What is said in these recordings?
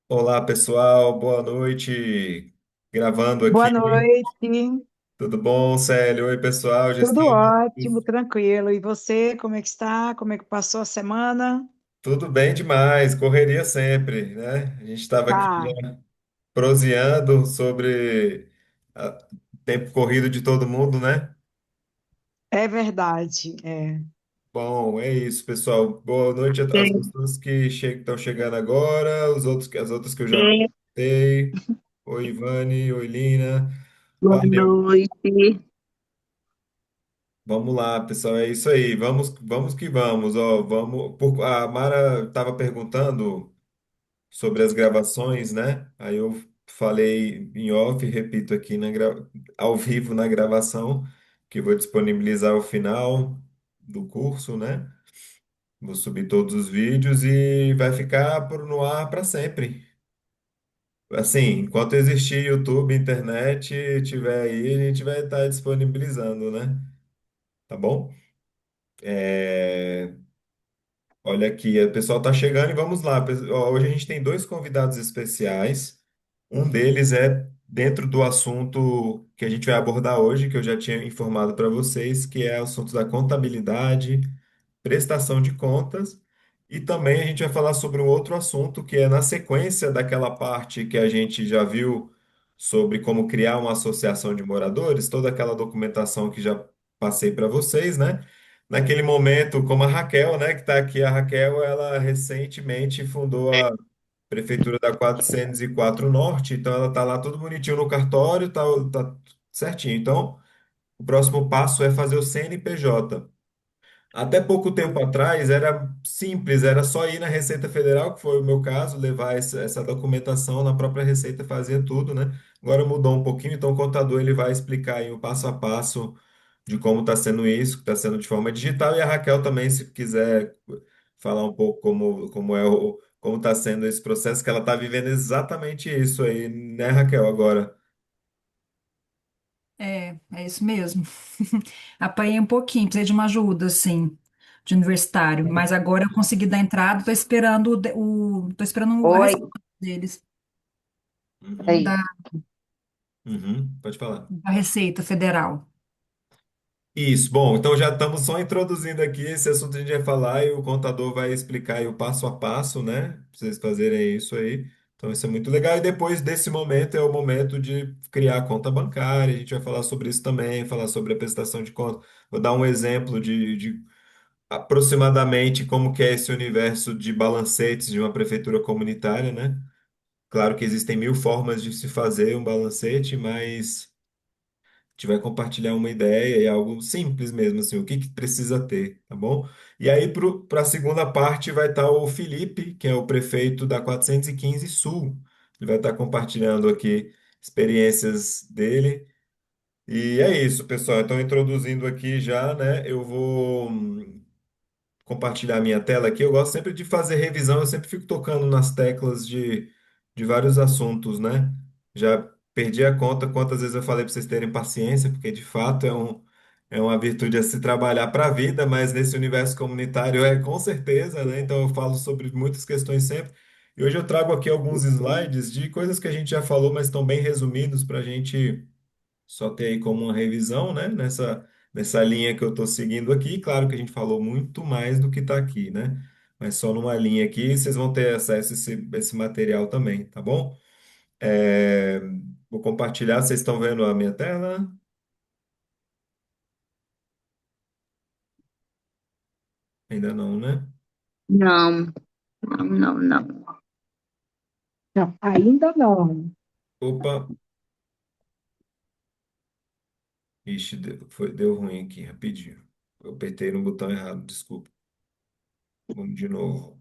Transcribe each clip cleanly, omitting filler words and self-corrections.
Olá, pessoal, boa noite. Gravando Boa aqui. noite, Tudo bom, Célio? Oi, pessoal. Já tudo estamos ótimo, tranquilo. E você, como é que está? Como é que passou a semana? tudo bem demais, correria sempre, né? A gente estava aqui Tá, já proseando sobre o tempo corrido de todo mundo, né? é verdade. Bom, é isso, pessoal. Boa noite às pessoas que estão chegando agora, as outras que eu já cumprimentei. Oi, Ivane, oi, Lina. Boa Olha, noite. vamos lá, pessoal, é isso aí. Vamos que vamos, ó. A Mara estava perguntando sobre as gravações, né? Aí eu falei em off, repito aqui ao vivo na gravação, que vou disponibilizar o final do curso, né? Vou subir todos os vídeos e vai ficar no ar para sempre. Assim, enquanto existir YouTube, internet, tiver aí, a gente vai estar disponibilizando, né? Tá bom? É, Olha aqui, o pessoal está chegando e vamos lá. Ó, hoje a gente tem dois convidados especiais. Um deles é dentro do assunto que a gente vai abordar hoje, que eu já tinha informado para vocês, que é o assunto da contabilidade, prestação de contas. E também a gente vai falar sobre um outro assunto que é na sequência daquela parte que a gente já viu sobre como criar uma associação de moradores, toda aquela documentação que já passei para vocês, né? Naquele momento, como a Raquel, né, que está aqui, a Raquel, ela recentemente fundou a Prefeitura da 404 Norte, então ela está lá tudo bonitinho no cartório, tá certinho. Então, o próximo passo é fazer o CNPJ. Até pouco tempo atrás era simples, era só ir na Receita Federal, que foi o meu caso, levar essa documentação na própria Receita, fazia tudo, né? Agora mudou um pouquinho, então o contador ele vai explicar aí o passo a passo de como está sendo isso, que está sendo de forma digital, e a Raquel também, se quiser falar um pouco como está sendo esse processo, que ela está vivendo exatamente isso aí, né, Raquel, agora. É isso mesmo. Apanhei um pouquinho, precisei de uma ajuda, assim, de universitário, mas agora eu consegui dar entrada, tô esperando a Oi, resposta deles, Uhum, da, pode falar. da Receita Federal. Isso, bom, então já estamos só introduzindo aqui esse assunto, a gente vai falar e o contador vai explicar aí o passo a passo, né? Pra vocês fazerem isso aí. Então isso é muito legal. E depois desse momento é o momento de criar a conta bancária. A gente vai falar sobre isso também, falar sobre a prestação de conta. Vou dar um exemplo de aproximadamente como que é esse universo de balancetes de uma prefeitura comunitária, né? Claro que existem mil formas de se fazer um balancete, mas a gente vai compartilhar uma ideia e algo simples mesmo, assim, o que que precisa ter, tá bom? E aí, para a segunda parte, vai estar o Felipe, que é o prefeito da 415 Sul. Ele vai estar compartilhando aqui experiências dele. E é isso, pessoal. Então, introduzindo aqui já, né? Eu vou compartilhar minha tela aqui. Eu gosto sempre de fazer revisão, eu sempre fico tocando nas teclas de vários assuntos, né? Já perdi a conta quantas vezes eu falei para vocês terem paciência, porque de fato é uma virtude a se trabalhar para a vida, mas nesse universo comunitário é com certeza, né? Então eu falo sobre muitas questões sempre. E hoje eu trago aqui alguns slides de coisas que a gente já falou, mas estão bem resumidos para a gente só ter aí como uma revisão, né? Nessa linha que eu estou seguindo aqui. Claro que a gente falou muito mais do que está aqui, né? Mas só numa linha aqui, vocês vão ter acesso a esse material também, tá bom? É, Vou compartilhar. Vocês estão vendo a minha tela? Ainda não, né? não, não. Não, ainda não. Opa! Ixi, deu ruim aqui, rapidinho. Eu apertei no botão errado, desculpa. Vamos de novo.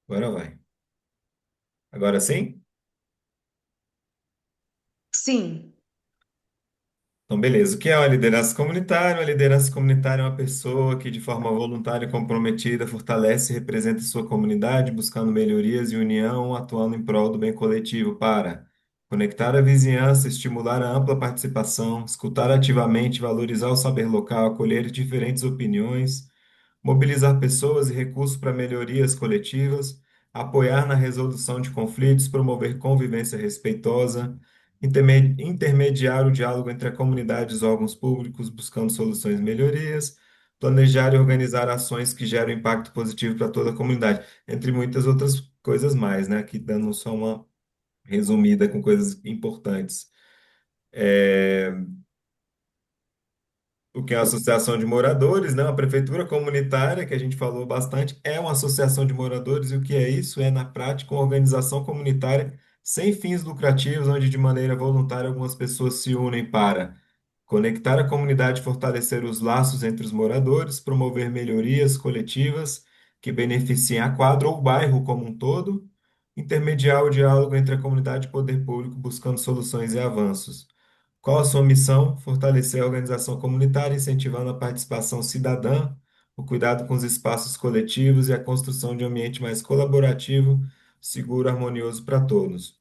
Agora vai. Agora sim? Sim. Então, beleza. O que é uma liderança comunitária? Uma liderança comunitária é uma pessoa que, de forma voluntária e comprometida, fortalece e representa sua comunidade, buscando melhorias e união, atuando em prol do bem coletivo para conectar a vizinhança, estimular a ampla participação, escutar ativamente, valorizar o saber local, acolher diferentes opiniões, mobilizar pessoas e recursos para melhorias coletivas, apoiar na resolução de conflitos, promover convivência respeitosa, intermediar o diálogo entre a comunidade e os órgãos públicos, buscando soluções e melhorias, planejar e organizar ações que geram impacto positivo para toda a comunidade, entre muitas outras coisas mais, né? Aqui dando só uma resumida com coisas importantes. É, o que é a associação de moradores, né? A prefeitura comunitária, que a gente falou bastante, é uma associação de moradores, e o que é isso? É, na prática, uma organização comunitária sem fins lucrativos, onde de maneira voluntária algumas pessoas se unem para conectar a comunidade, fortalecer os laços entre os moradores, promover melhorias coletivas que beneficiem a quadra ou o bairro como um todo, intermediar o diálogo entre a comunidade e o poder público, buscando soluções e avanços. Qual a sua missão? Fortalecer a organização comunitária, incentivando a participação cidadã, o cuidado com os espaços coletivos e a construção de um ambiente mais colaborativo, seguro e harmonioso para todos.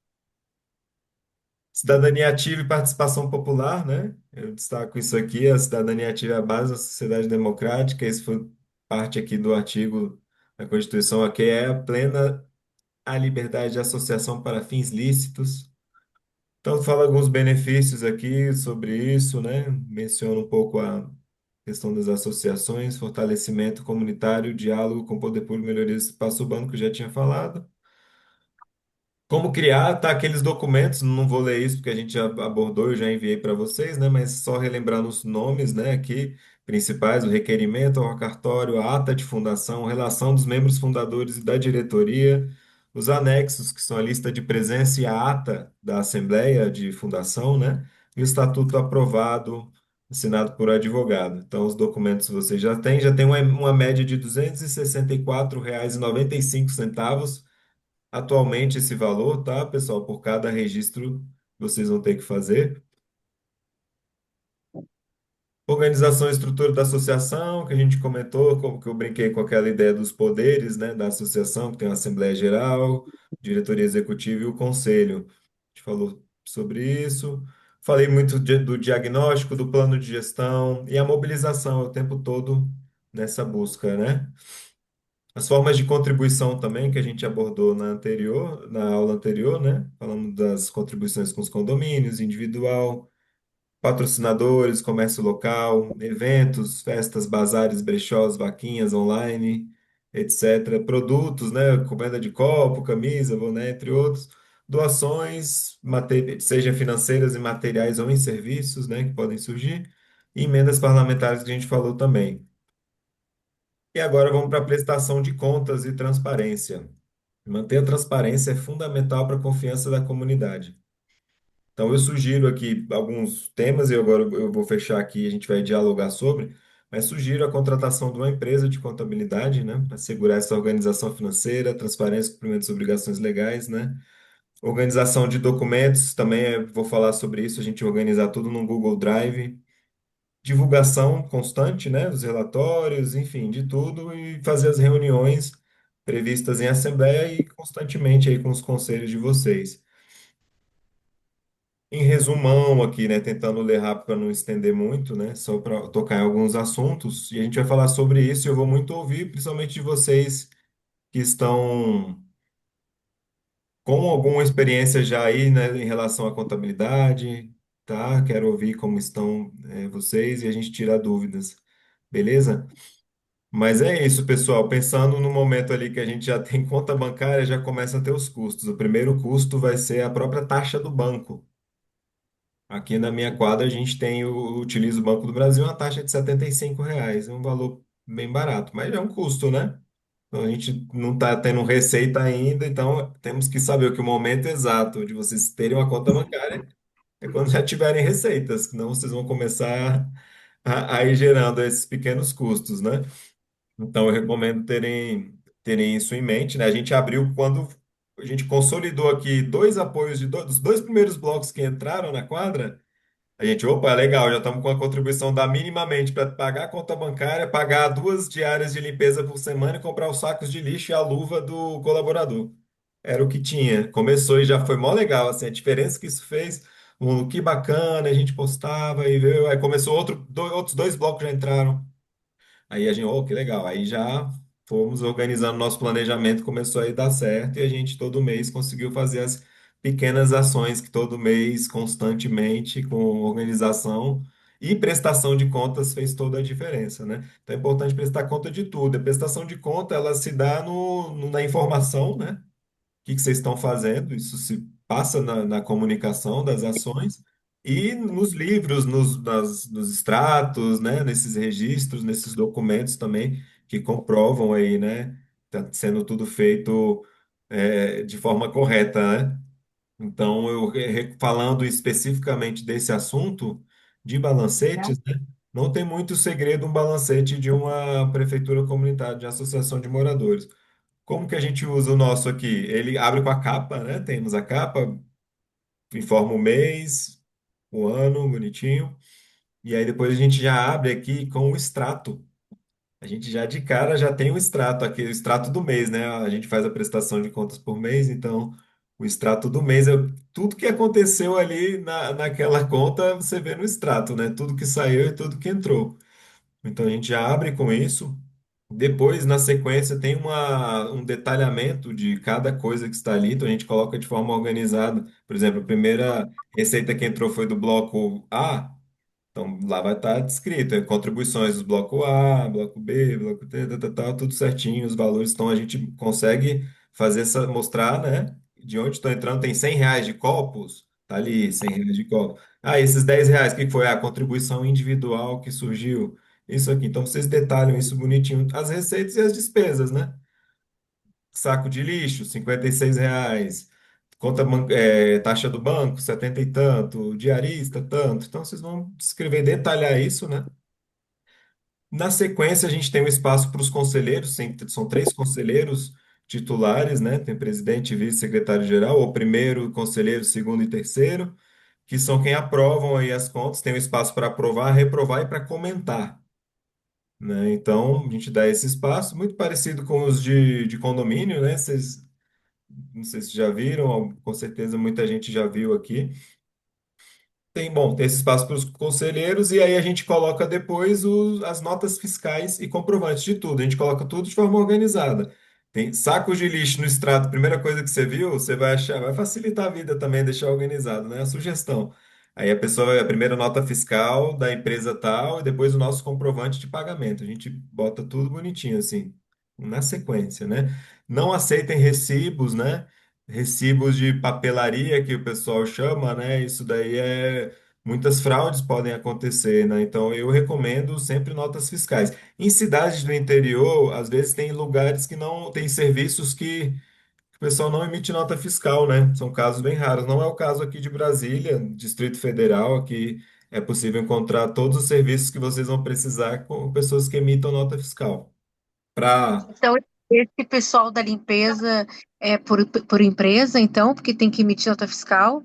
Cidadania ativa e participação popular, né? Eu destaco isso aqui, a cidadania ativa é a base da sociedade democrática, isso foi parte aqui do artigo da Constituição, aqui é a plena a liberdade de associação para fins lícitos. Então, fala alguns benefícios aqui sobre isso, né? Menciona um pouco a questão das associações, fortalecimento comunitário, diálogo com o poder público, melhoria do espaço urbano, que eu já tinha falado. Como criar, tá? Aqueles documentos, não vou ler isso porque a gente já abordou, eu já enviei para vocês, né? Mas só relembrando os nomes, né? Aqui, principais, o requerimento ao cartório, a ata de fundação, relação dos membros fundadores e da diretoria, os anexos, que são a lista de presença e a ata da Assembleia de Fundação, né? E o estatuto aprovado, assinado por advogado. Então, os documentos vocês já tem uma média de R$ 264,95 atualmente esse valor, tá, pessoal? Por cada registro vocês vão ter que fazer. Organização e estrutura da associação, que a gente comentou, como que eu brinquei com aquela ideia dos poderes, né, da associação, que tem a Assembleia Geral, diretoria executiva e o conselho. A gente falou sobre isso. Falei muito do diagnóstico, do plano de gestão e a mobilização o tempo todo nessa busca, né? As formas de contribuição também que a gente abordou na aula anterior, né? Falamos das contribuições com os condomínios, individual, patrocinadores, comércio local, eventos, festas, bazares, brechós, vaquinhas online, etc. Produtos, né? Encomenda de copo, camisa, boné, entre outros. Doações, seja financeiras e materiais ou em serviços, né? Que podem surgir. E emendas parlamentares que a gente falou também. E agora vamos para a prestação de contas e transparência. Manter a transparência é fundamental para a confiança da comunidade. Então, eu sugiro aqui alguns temas, e agora eu vou fechar aqui e a gente vai dialogar sobre, mas sugiro a contratação de uma empresa de contabilidade, né, para assegurar essa organização financeira, transparência, cumprimento das obrigações legais, né? Organização de documentos, também vou falar sobre isso, a gente organizar tudo no Google Drive, divulgação constante, né, dos relatórios, enfim, de tudo, e fazer as reuniões previstas em assembleia e constantemente aí com os conselhos de vocês. Em resumão aqui, né, tentando ler rápido para não estender muito, né, só para tocar em alguns assuntos, e a gente vai falar sobre isso, e eu vou muito ouvir, principalmente de vocês que estão com alguma experiência já aí, né, em relação à contabilidade, tá? Quero ouvir como estão, vocês e a gente tirar dúvidas, beleza? Mas é isso, pessoal. Pensando no momento ali que a gente já tem conta bancária, já começa a ter os custos. O primeiro custo vai ser a própria taxa do banco. Aqui na minha quadra a gente tem, utiliza o Banco do Brasil, uma taxa de R$ 75. É um valor bem barato, mas é um custo, né? Então a gente não está tendo receita ainda, então temos que saber que o momento exato de vocês terem uma conta bancária é quando já tiverem receitas, senão vocês vão começar a ir gerando esses pequenos custos, né? Então, eu recomendo terem isso em mente, né? A gente abriu quando a gente consolidou aqui dois apoios dos dois primeiros blocos que entraram na quadra. A gente, opa, legal, já estamos com a contribuição da minimamente para pagar a conta bancária, pagar 2 diárias de limpeza por semana e comprar os sacos de lixo e a luva do colaborador. Era o que tinha. Começou e já foi mó legal, assim, a diferença que isso fez. Que bacana, a gente postava e veio, aí começou outros dois blocos já entraram. Aí a gente, oh, que legal. Aí já fomos organizando nosso planejamento, começou a ir dar certo e a gente todo mês conseguiu fazer as pequenas ações que todo mês, constantemente, com organização e prestação de contas fez toda a diferença, né? Então é importante prestar conta de tudo. A prestação de conta, ela se dá na informação, né? Que vocês estão fazendo, isso se passa na comunicação das ações e nos livros, nos extratos, né, nesses registros, nesses documentos também que comprovam aí, né, tá sendo tudo feito de forma correta, né? Então, falando especificamente desse assunto de balancetes, né, não tem muito segredo um balancete de uma prefeitura comunitária, de associação de moradores. Como que a gente usa o nosso aqui? Ele abre com a capa, né? Temos a capa, informa o mês, o ano, bonitinho. E aí depois a gente já abre aqui com o extrato. A gente já de cara já tem o extrato aqui, o extrato do mês, né? A gente faz a prestação de contas por mês, então o extrato do mês é tudo que aconteceu ali naquela conta, você vê no extrato, né? Tudo que saiu e tudo que entrou. Então a gente já abre com isso. Depois, na sequência, tem um detalhamento de cada coisa que está ali, então a gente coloca de forma organizada. Por exemplo, a primeira receita que entrou foi do bloco A, então lá vai estar descrito, contribuições dos bloco A, bloco B, bloco T, tudo certinho, os valores. Então a gente consegue fazer mostrar, né? De onde estão entrando, tem R$ 100 de copos, tá ali, R$ 100 de copos. Ah, esses R$ 10, o que foi? A contribuição individual que surgiu. Isso aqui. Então vocês detalham isso bonitinho, as receitas e as despesas, né? Saco de lixo, R$ 56. Taxa do banco, 70 e tanto. Diarista, tanto. Então, vocês vão escrever, detalhar isso, né? Na sequência, a gente tem um espaço para os conselheiros, são três conselheiros titulares, né? Tem presidente e vice-secretário-geral, ou primeiro conselheiro, segundo e terceiro, que são quem aprovam aí as contas. Tem um espaço para aprovar, reprovar e para comentar, né? Então, a gente dá esse espaço, muito parecido com os de condomínio, né? Vocês não sei se já viram, com certeza muita gente já viu aqui. Tem esse espaço para os conselheiros e aí a gente coloca depois as notas fiscais e comprovantes de tudo. A gente coloca tudo de forma organizada. Tem sacos de lixo no extrato, primeira coisa que você viu, você vai achar, vai facilitar a vida também, deixar organizado, né? A sugestão. Aí a pessoa vai a primeira nota fiscal da empresa tal e depois o nosso comprovante de pagamento. A gente bota tudo bonitinho assim, na sequência, né? Não aceitem recibos, né? Recibos de papelaria que o pessoal chama, né? Isso daí muitas fraudes podem acontecer, né? Então eu recomendo sempre notas fiscais. Em cidades do interior, às vezes tem lugares que não tem serviços que o pessoal não emite nota fiscal, né? São casos bem raros. Não é o caso aqui de Brasília, Distrito Federal, aqui é possível encontrar todos os serviços que vocês vão precisar com pessoas que emitam nota fiscal. Para Então, esse pessoal da limpeza é por empresa, então, porque tem que emitir nota fiscal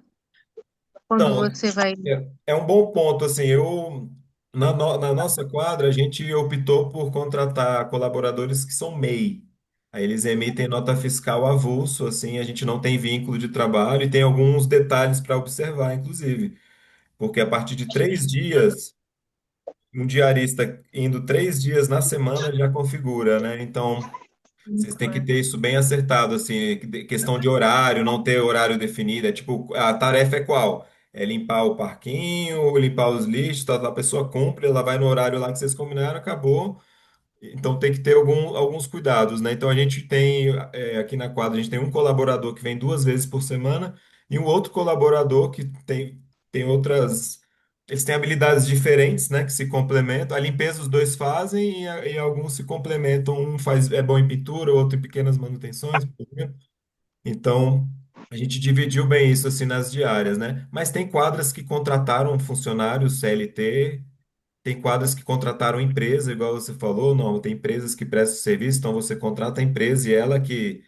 quando Então, você vai. é um bom ponto, assim, na nossa quadra, a gente optou por contratar colaboradores que são MEI. Aí eles emitem nota fiscal avulso, assim, a gente não tem vínculo de trabalho e tem alguns detalhes para observar, inclusive, porque a partir de 3 dias, um diarista indo 3 dias na semana já configura, né? Então, vocês têm que ter isso bem acertado, assim, questão de horário, não ter horário definido. É tipo, a tarefa é qual? É limpar o parquinho, limpar os lixos, a pessoa cumpre, ela vai no horário lá que vocês combinaram, acabou. Então tem que ter alguns cuidados, né? Então a gente tem, aqui na quadra, a gente tem um colaborador que vem 2 vezes por semana e um outro colaborador que tem outras. Eles têm habilidades diferentes, né? Que se complementam. A limpeza os dois fazem e alguns se complementam. Um faz, é bom em pintura, o outro em pequenas manutenções, por exemplo. Então a gente dividiu bem isso assim nas diárias, né? Mas tem quadras que contrataram funcionários CLT. Tem quadras que contrataram empresa, igual você falou, não, tem empresas que prestam serviço, então você contrata a empresa e ela que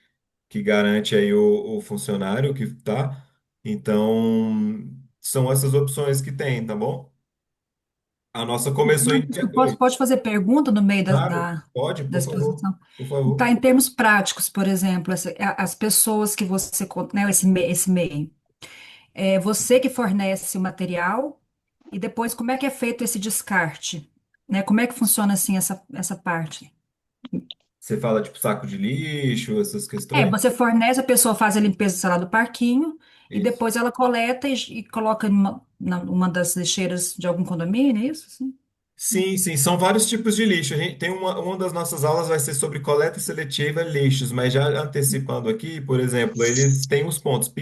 garante aí o funcionário que tá. Então, são essas opções que tem, tá bom? A nossa começou em dia. Oi, Pode fazer pergunta no meio claro, pode, da por favor, exposição? por favor. Tá, em termos práticos, por exemplo, as pessoas que você, né, esse MEI, é você que fornece o material e depois como é que é feito esse descarte? né? Como é que funciona assim essa parte? Você fala tipo saco de lixo, essas É, questões? você fornece, a pessoa faz a limpeza, sei lá, do parquinho e Isso. depois ela coleta e coloca numa das lixeiras de algum condomínio, é isso? Sim. Sim, sim, são vários tipos de lixo. A gente tem uma das nossas aulas vai ser sobre coleta seletiva de lixos, mas já antecipando aqui, por exemplo, eles têm os pontos,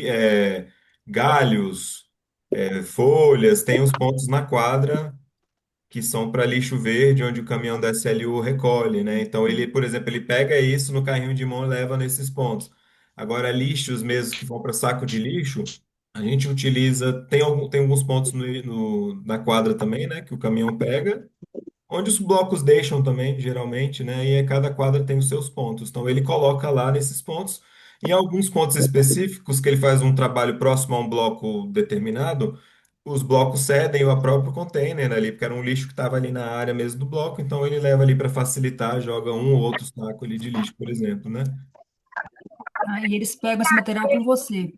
galhos, folhas, tem os pontos na quadra que são para lixo verde, onde o caminhão da SLU recolhe, né? Então ele, por exemplo, ele pega isso no carrinho de mão e leva nesses pontos. Agora, lixos mesmo que vão para saco de lixo, a gente utiliza, tem alguns pontos na quadra também, né? Que o caminhão pega. Onde os blocos deixam também, geralmente, né? E aí cada quadra tem os seus pontos. Então ele coloca lá nesses pontos. Em alguns pontos específicos, que ele faz um trabalho próximo a um bloco determinado, os blocos cedem o próprio container ali, porque era um lixo que estava ali na área mesmo do bloco, então ele leva ali para facilitar, joga um ou outro saco ali de lixo, por exemplo, né? Aí eles pegam esse material com você.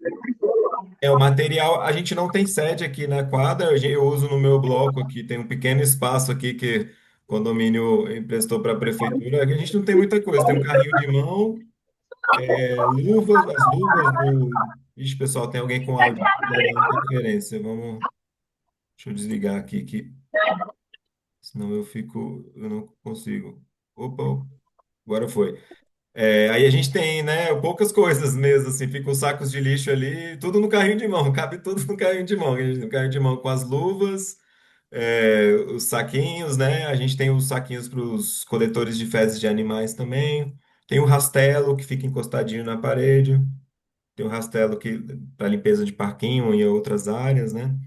É, o material, a gente não tem sede aqui na quadra, eu uso no meu bloco aqui, tem um pequeno espaço aqui que o condomínio emprestou para a prefeitura. Aqui a gente não tem muita coisa, tem um carrinho de mão, luvas, as luvas do. Ixi, pessoal, tem alguém com áudio gerando interferência. Deixa eu desligar aqui, que senão eu não consigo. Opa, agora foi. Aí a gente tem, né, poucas coisas mesmo, assim, ficam os sacos de lixo ali, tudo no carrinho de mão, cabe tudo no carrinho de mão. A gente tem um carrinho de mão com as luvas, os saquinhos, né? A gente tem os saquinhos para os coletores de fezes de animais também. Tem o rastelo que fica encostadinho na parede. Tem o rastelo que para limpeza de parquinho e outras áreas, né?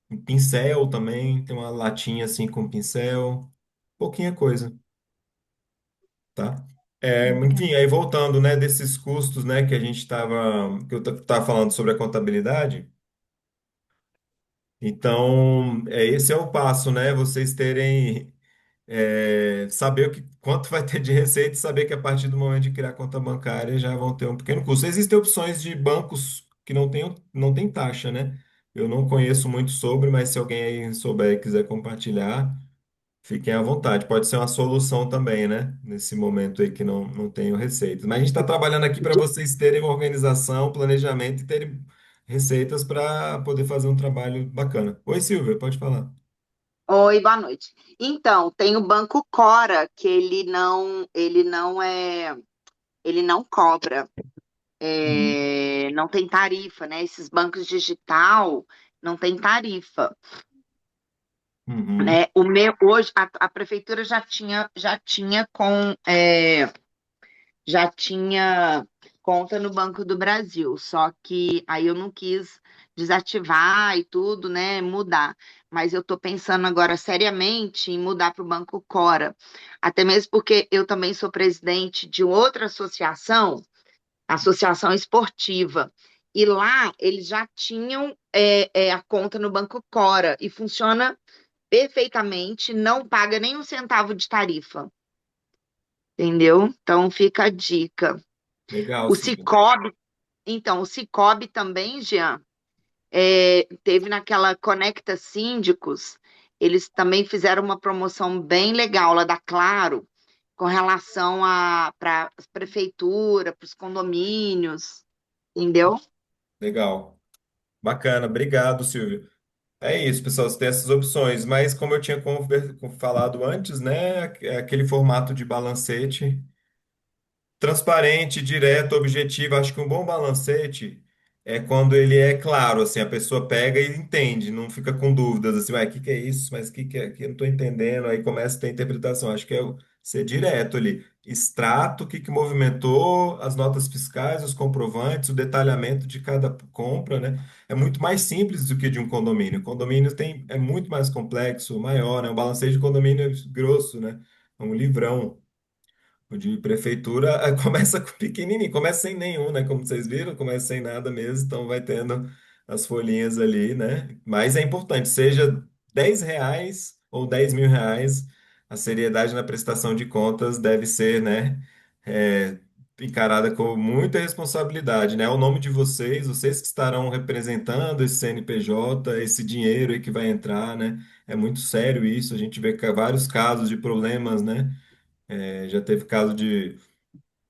Um pincel também, tem uma latinha assim com pincel, pouquinha coisa, tá? Enfim, aí voltando, né, desses custos, né, que eu estava falando sobre a contabilidade. Então, esse é o passo, né? Vocês terem saber quanto vai ter de receita e saber que a partir do momento de criar conta bancária já vão ter um pequeno custo. Existem opções de bancos que não tem taxa, né? Eu não conheço muito sobre, mas se alguém aí souber e quiser compartilhar, fiquem à vontade. Pode ser uma solução também, né? Nesse momento aí que não tenho receitas. Mas a gente está trabalhando aqui para vocês terem uma organização, planejamento e terem receitas para poder fazer um trabalho bacana. Oi, Silvia, pode falar. Oi, boa noite. Então, tem o Banco Cora, que ele não cobra, não tem tarifa, né? Esses bancos digital não tem tarifa, Uhum. né? O meu hoje a prefeitura já tinha conta no Banco do Brasil, só que aí eu não quis desativar e tudo, né, mudar. Mas eu estou pensando agora seriamente em mudar para o Banco Cora, até mesmo porque eu também sou presidente de outra associação, associação esportiva, e lá eles já tinham a conta no Banco Cora e funciona perfeitamente, não paga nem um centavo de tarifa, entendeu? Então fica a dica. Legal, O Silvia. Cicobi, então, o Cicobi também, Jean, teve naquela Conecta Síndicos, eles também fizeram uma promoção bem legal lá da Claro, com relação a para as prefeituras, para os condomínios, entendeu? Legal. Bacana, obrigado, Silvio. É isso, pessoal, você tem essas opções, mas como eu tinha falado antes, né, é aquele formato de balancete transparente, direto, objetivo. Acho que um bom balancete é quando ele é claro, assim, a pessoa pega e entende, não fica com dúvidas, assim, o que é isso? Mas o que é? Que eu não estou entendendo. Aí começa a ter interpretação. Acho que é ser direto ali. Extrato, que movimentou, as notas fiscais, os comprovantes, o detalhamento de cada compra, né? É muito mais simples do que de um condomínio. O condomínio é muito mais complexo, maior, né? O balancete de condomínio é grosso, né? É um livrão. O de prefeitura começa com pequenininho, começa sem nenhum, né? Como vocês viram, começa sem nada mesmo, então vai tendo as folhinhas ali, né? Mas é importante, seja R$ 10 ou R$ 10.000, a seriedade na prestação de contas deve ser, né? encarada com muita responsabilidade, né? É o nome de vocês, vocês que estarão representando esse CNPJ, esse dinheiro aí que vai entrar, né? É muito sério isso, a gente vê vários casos de problemas, né? Já teve caso de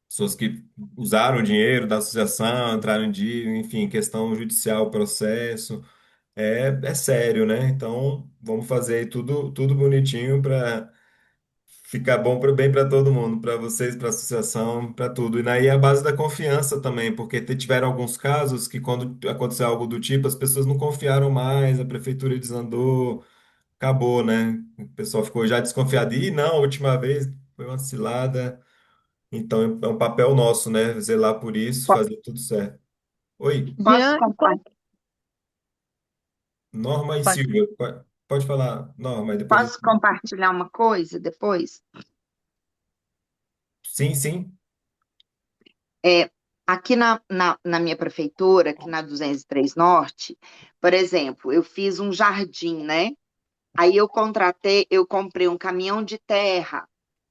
pessoas que usaram o dinheiro da associação, entraram em dívida, enfim, questão judicial, processo. É sério, né? Então, vamos fazer aí tudo bonitinho para ficar bom para bem para todo mundo, para vocês, para a associação, para tudo. E daí a base da confiança também, porque tiveram alguns casos que quando aconteceu algo do tipo, as pessoas não confiaram mais, a prefeitura desandou, acabou, né? O pessoal ficou já desconfiado. E não, a última vez foi uma cilada. Então é um papel nosso, né? Zelar por isso, Po- fazer tudo certo. Oi, Posso, Diane, Norma e pode- Silvia, pode falar, Norma, e depois. posso compartilhar uma coisa depois? Sim, sim. É, aqui na minha prefeitura, aqui na 203 Norte, por exemplo, eu fiz um jardim, né? Aí eu comprei um caminhão de terra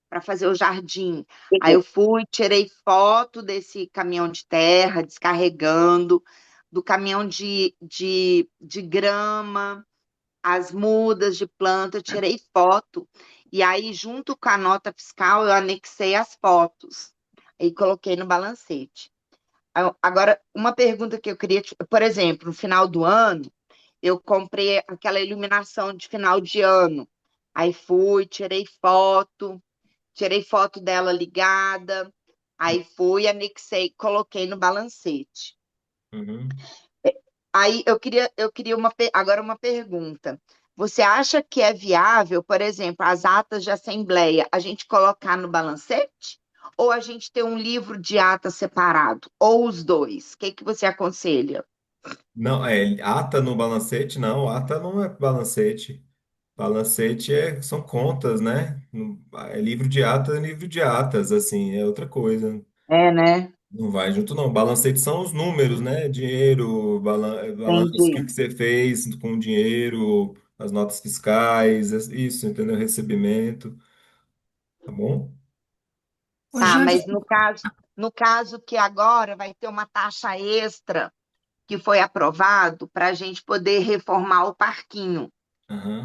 para fazer o jardim. Aí eu fui, tirei foto desse caminhão de terra descarregando, do caminhão de grama, as mudas de planta, eu tirei foto. E aí, junto com a nota fiscal, eu anexei as fotos e coloquei no balancete. Agora, uma pergunta que eu queria, por exemplo, no final do ano, eu comprei aquela iluminação de final de ano. Aí fui, tirei foto dela ligada, aí fui, anexei, coloquei no balancete. Uhum. Aí eu queria agora uma pergunta. Você acha que é viável, por exemplo, as atas de assembleia, a gente colocar no balancete? Ou a gente ter um livro de ata separado? Ou os dois? O que que você aconselha? Não, ata no balancete? Não, ata não é balancete. Balancete são contas, né? É livro de ata, é livro de atas, assim, é outra coisa. É, né? Não vai junto, não. Balancete são os números, né? Dinheiro, balanço, o que Entendi. que você fez com o dinheiro, as notas fiscais, isso, entendeu? Recebimento, tá bom? Ô, Tá, Jane, mas no caso que agora vai ter uma taxa extra que foi aprovado para a gente poder reformar o parquinho.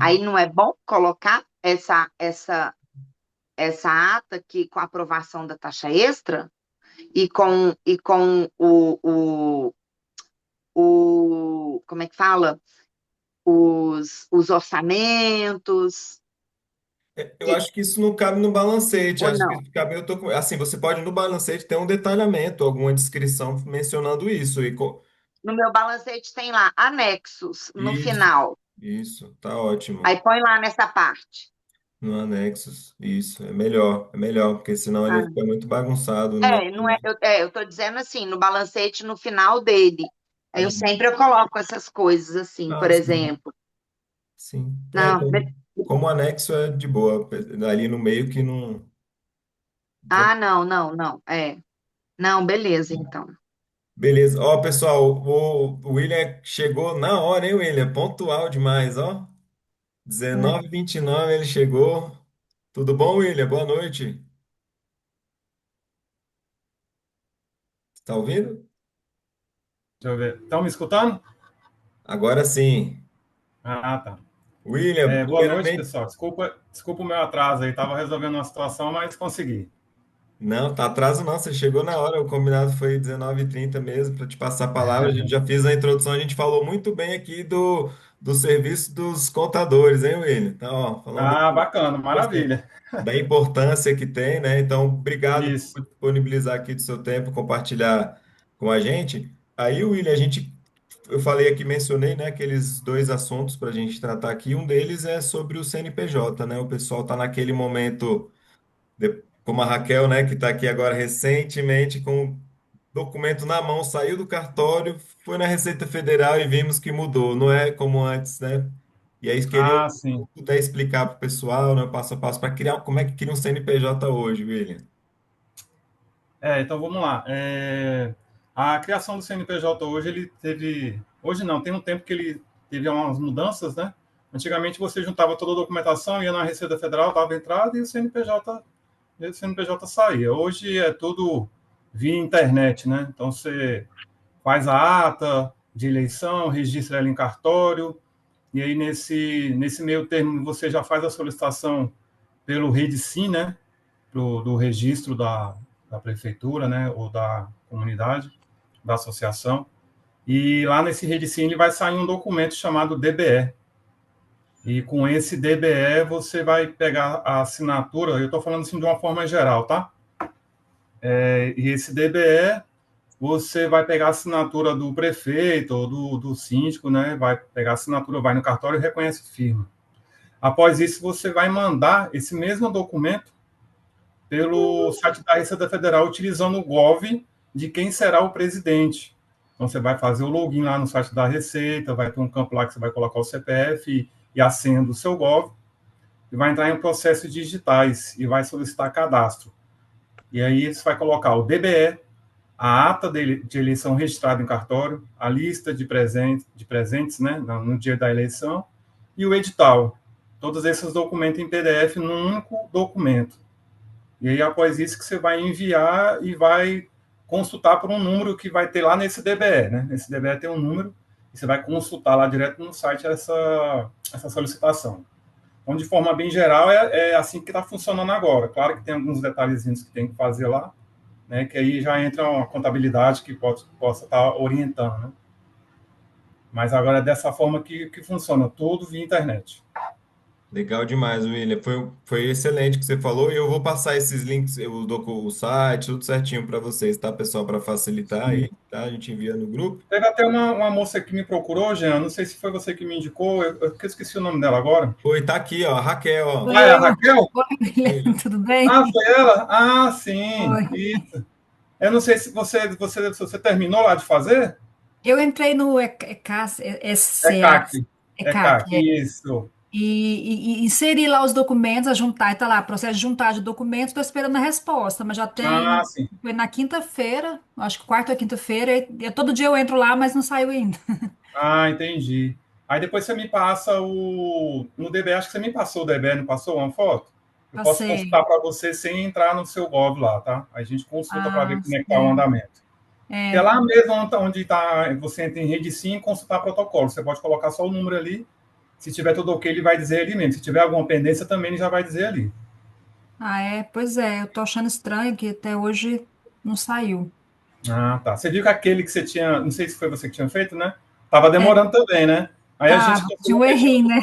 Aí Aham. não é bom colocar essa ata aqui com a aprovação da taxa extra e com como é que fala? Os orçamentos, Eu que, acho que isso não cabe no balancete. ou Acho que não? isso cabe, assim, você pode no balancete ter um detalhamento, alguma descrição mencionando isso. No meu balancete tem lá anexos no Isso, final. isso, tá ótimo. Aí põe lá nessa parte. No anexos, isso, é melhor, porque senão ele Ah, fica muito bagunçado, né? não é, eu tô dizendo assim, no balancete no final dele. Aí eu Uhum. sempre eu coloco essas coisas assim, Ah, por sim, exemplo. sim. Não, Como anexo é de boa, ali no meio que não. não, não, não. Não, beleza, então. Beleza. Ó, pessoal, o William chegou na hora, hein, William? Pontual demais, ó. Hum. 19h29 ele chegou. Tudo bom, William? Boa noite. Tá ouvindo? Deixa eu ver. Estão me escutando? Agora sim. Ah, tá. William, Boa noite, primeiramente. pessoal. Desculpa o meu atraso aí. Estava resolvendo uma situação, mas consegui. Não, tá atraso não, você chegou na hora. O combinado foi 19h30 mesmo, para te passar a palavra. A gente já fez a introdução, a gente falou muito bem aqui do serviço dos contadores, hein, William? Então, ó, falando Ah, bacana, maravilha. da importância que tem, né? Então, obrigado Isso. por disponibilizar aqui do seu tempo, compartilhar com a gente. Aí, William, eu falei aqui, mencionei, né, aqueles dois assuntos para a gente tratar aqui. Um deles é sobre o CNPJ, né? O pessoal está naquele momento, como a Raquel, né, que está aqui agora recentemente com o documento na mão, saiu do cartório, foi na Receita Federal e vimos que mudou, não é como antes, né? E aí queria Ah, sim. puder explicar para o pessoal, né, passo a passo, para criar, como é que cria um CNPJ hoje, William? Então vamos lá. A criação do CNPJ hoje, ele teve. Hoje não, tem um tempo que ele teve umas mudanças, né? Antigamente você juntava toda a documentação, ia na Receita Federal, dava entrada e o CNPJ saía. Hoje é tudo via internet, né? Então, você faz a ata de eleição, registra ela em cartório, e aí nesse meio termo você já faz a solicitação pelo REDSIM, né? Do registro da prefeitura, né? Ou da comunidade, da associação. E lá nesse REDSIM ele vai sair um documento chamado DBE. E com esse DBE você vai pegar a assinatura, eu estou falando assim de uma forma geral, tá? E esse DBE, você vai pegar a assinatura do prefeito ou do síndico, né? Vai pegar a assinatura, vai no cartório e reconhece firma. Após isso, você vai mandar esse mesmo documento pelo site da Receita Federal, utilizando o Gov de quem será o presidente. Então, você vai fazer o login lá no site da Receita, vai ter um campo lá que você vai colocar o CPF e a senha do seu Gov, e vai entrar em processos digitais e vai solicitar cadastro. E aí você vai colocar o DBE, a ata de eleição registrada em cartório, a lista de presentes, né, no dia da eleição, e o edital. Todos esses documentos em PDF num único documento. E aí, após isso, que você vai enviar e vai consultar por um número que vai ter lá nesse DBE, né? Nesse DBE tem um número, e você vai consultar lá direto no site essa solicitação. Então, de forma bem geral, é assim que está funcionando agora. Claro que tem alguns detalhezinhos que tem que fazer lá, né? Que aí já entra uma contabilidade que possa estar orientando, né? Mas agora é dessa forma que funciona, tudo via internet. Legal demais, William. Foi excelente o que você falou. E eu vou passar esses links, o site, tudo certinho para vocês, tá, pessoal? Para facilitar Sim. aí, tá? A gente envia no grupo. Teve até uma moça que me procurou, Jean, não sei se foi você que me indicou, eu esqueci o nome dela agora. Oi, tá aqui, ó, a Raquel, ó. Sou Ah, é a eu. Raquel? Oi, Guilherme, tudo bem? Ah, foi ela? Ah, sim. Oi. Isso. Eu não sei se você terminou lá de fazer. Eu entrei no ECAC, É CAC. É ECAC, CAC, isso. e inseri lá os documentos, a juntar, e tá lá, processo de juntar de documentos, estou esperando a resposta, mas já Ah, tem, sim. foi na quinta-feira, acho que quarta ou quinta-feira, todo dia eu entro lá, mas não saiu ainda. Ah, entendi. Aí depois você me passa no DB, acho que você me passou o DB, não passou uma foto? Eu posso Passei. consultar para você sem entrar no seu Gov lá, tá? Aí a gente consulta para ver Ah, como é que está o sim. andamento. Que é É, lá mesmo onde tá, você entra em rede sim e consultar protocolo. Você pode colocar só o número ali. Se tiver tudo ok, ele vai dizer ali mesmo. Se tiver alguma pendência, também ele já vai dizer ali. pois é, eu tô achando estranho que até hoje não saiu. Ah, tá. Você viu que aquele que você tinha, não sei se foi você que tinha feito, né? Tava É, demorando também, né? Aí a gente tá, tinha considerou um que tinha errinho, né?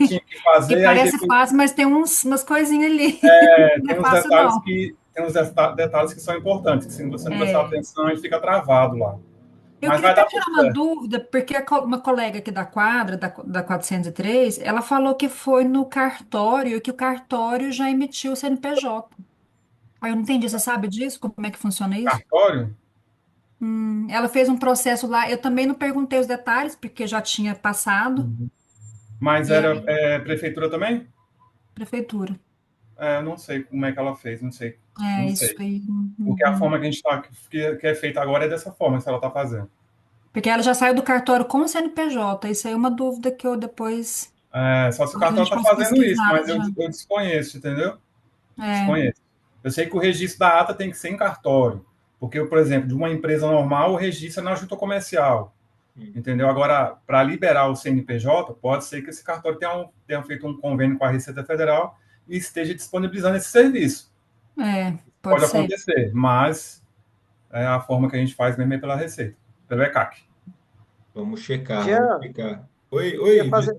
tinha que Que fazer, aí parece depois fácil, mas tem umas coisinhas ali. Não é tem uns fácil, detalhes não. que são importantes, que se você não prestar É. atenção, a gente fica travado lá. Eu Mas queria vai até dar tudo tirar uma certo. dúvida, porque uma colega aqui da quadra, da 403, ela falou que foi no cartório, e que o cartório já emitiu o CNPJ. Aí eu não entendi, você sabe disso? Como é que funciona isso? Cartório? Ela fez um processo lá, eu também não perguntei os detalhes, porque já tinha passado, Mas e era aí, prefeitura também? prefeitura. Eu não sei como é que ela fez, não sei. É Não isso sei. aí. Porque a Uhum. forma que a gente tá, que é feita agora é dessa forma que ela está fazendo. Porque ela já saiu do cartório com o CNPJ, isso aí é uma dúvida que eu depois, Só se o a cartório gente está posso fazendo isso, pesquisar mas já. eu desconheço, entendeu? É, Desconheço. Eu sei que o registro da ata tem que ser em cartório. Porque, por exemplo, de uma empresa normal, o registro é na junta comercial. Entendeu? Agora, para liberar o CNPJ, pode ser que esse cartório tenha feito um convênio com a Receita Federal e esteja disponibilizando esse serviço. pode Pode ser. acontecer, mas a forma que a gente faz mesmo é pela Receita, pelo ECAC. Vamos checar, vamos Jean, checar. Oi, queria oi, fazer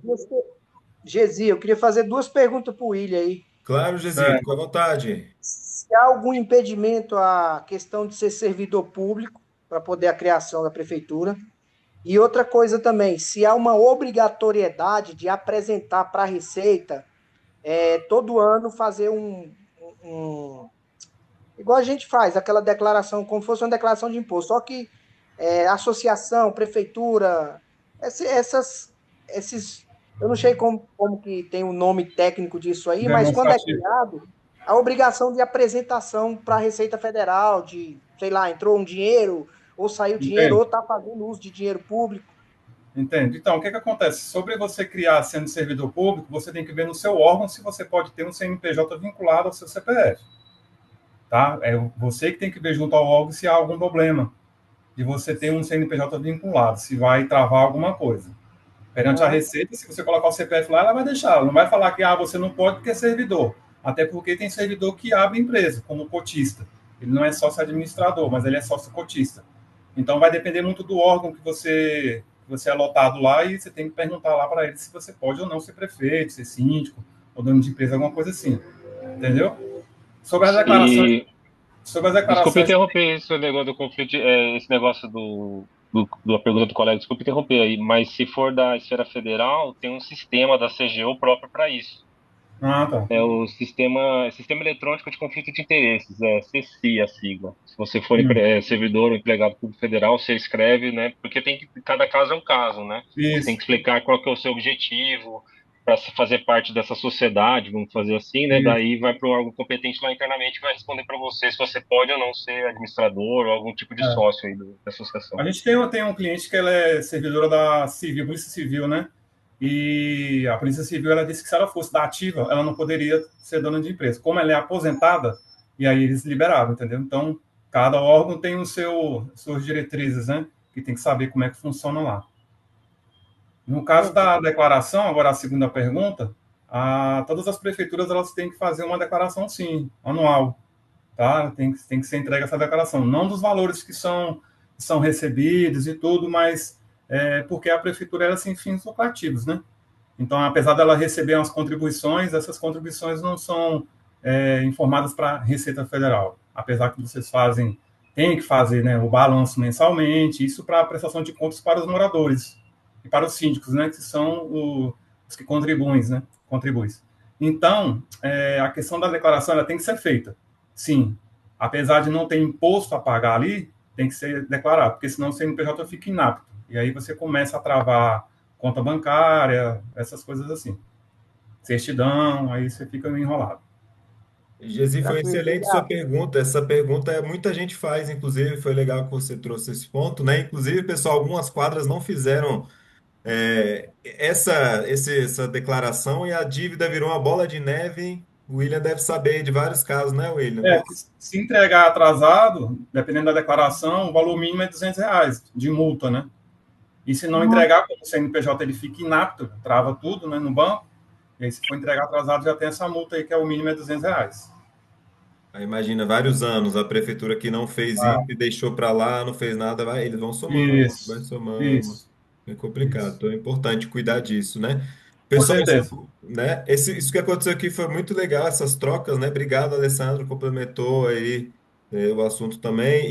Gesi, eu queria fazer duas perguntas para o William aí. claro, Gesi, fica à Certo. vontade. Se há algum impedimento à questão de ser servidor público para poder a criação da prefeitura? E outra coisa também, se há uma obrigatoriedade de apresentar para a Receita todo ano fazer um- igual a gente faz, aquela declaração, como se fosse uma declaração de imposto, só que associação, prefeitura, esses, eu não sei como que tem o nome técnico disso aí, mas quando é Demonstrativo. criado, a obrigação de apresentação para a Receita Federal, de, sei lá, entrou um dinheiro, ou saiu dinheiro, ou Entende? está fazendo uso de dinheiro público. Entende? Então, o que acontece? Sobre você criar sendo servidor público, você tem que ver no seu órgão se você pode ter um CNPJ vinculado ao seu CPF. tá? É você que tem que ver junto ao órgão se há algum problema de você ter um CNPJ vinculado, se vai travar alguma coisa. Perante a Ah, Receita, se você colocar o CPF lá, ela vai deixar. Ela não vai falar que você não pode porque é servidor. Até porque tem servidor que abre empresa, como cotista. Ele não é sócio administrador, mas ele é sócio cotista. Então vai depender muito do órgão que você é lotado lá e você tem que perguntar lá para ele se você pode ou não ser prefeito, ser síndico, ou dono de empresa, alguma coisa assim. Entendeu? Sobre as declarações, E sobre as desculpe declarações. interromper esse negócio do conflito, esse negócio da pergunta do colega, desculpe interromper aí, mas se for da esfera federal, tem um sistema da CGU próprio para isso. Ah, tá. É o Sistema Eletrônico de Conflito de Interesses, é CECI a sigla. Se você for Hum, servidor ou empregado público federal, você escreve, né? Porque cada caso é um caso, né? Você tem isso, que explicar qual que é o seu objetivo para fazer parte dessa sociedade, vamos fazer assim, né? isso. Daí vai para o órgão competente lá internamente que vai responder para você se você pode ou não ser administrador ou algum tipo de É. sócio aí da associação. A gente tem um cliente que ela é servidora da Civil, Polícia Civil, né? E a Polícia Civil ela disse que se ela fosse da ativa, ela não poderia ser dona de empresa. Como ela é aposentada, e aí eles liberaram, entendeu? Então, cada órgão tem suas diretrizes, né? Que tem que saber como é que funciona lá. No caso Entendi. da declaração, agora a segunda pergunta, todas as prefeituras elas têm que fazer uma declaração, sim, anual, tá? Tem que ser entregue essa declaração, não dos valores que são recebidos e tudo, mas porque a prefeitura ela sem fins lucrativos, né? Então, apesar dela receber umas contribuições, essas contribuições não são informadas para a Receita Federal, apesar que vocês têm que fazer, né, o balanço mensalmente, isso para a prestação de contas para os moradores e para os síndicos, né, que são os que contribuem, né, contribuem. Então, a questão da declaração ela tem que ser feita, sim, apesar de não ter imposto a pagar ali, tem que ser declarado, porque senão o CNPJ fica inapto, e aí você começa a travar conta bancária, essas coisas assim. Certidão, aí você fica enrolado. Gesi, foi Tranquilo. excelente sua pergunta. Essa pergunta muita gente faz, inclusive, foi legal que você trouxe esse ponto, né? Inclusive, pessoal, algumas quadras não fizeram essa declaração e a dívida virou uma bola de neve. O William deve saber de vários casos, né, William? Nossa, Se entregar atrasado, dependendo da declaração, o valor mínimo é R$ 200 de multa, né? E se não nossa, entregar, como o CNPJ ele fica inapto, trava tudo, né, no banco, e aí se for entregar atrasado já tem essa multa aí, que é o mínimo é R$ 200. aí imagina, vários anos, a prefeitura que não fez isso Ah, e deixou para lá, não fez nada, eles vão somando, vai isso, somando. isso, É complicado, isso. então é importante cuidar disso, né? Com Pessoal, certeza. né? Isso que aconteceu aqui foi muito legal, essas trocas, né? Obrigado, Alessandro, complementou aí o assunto também.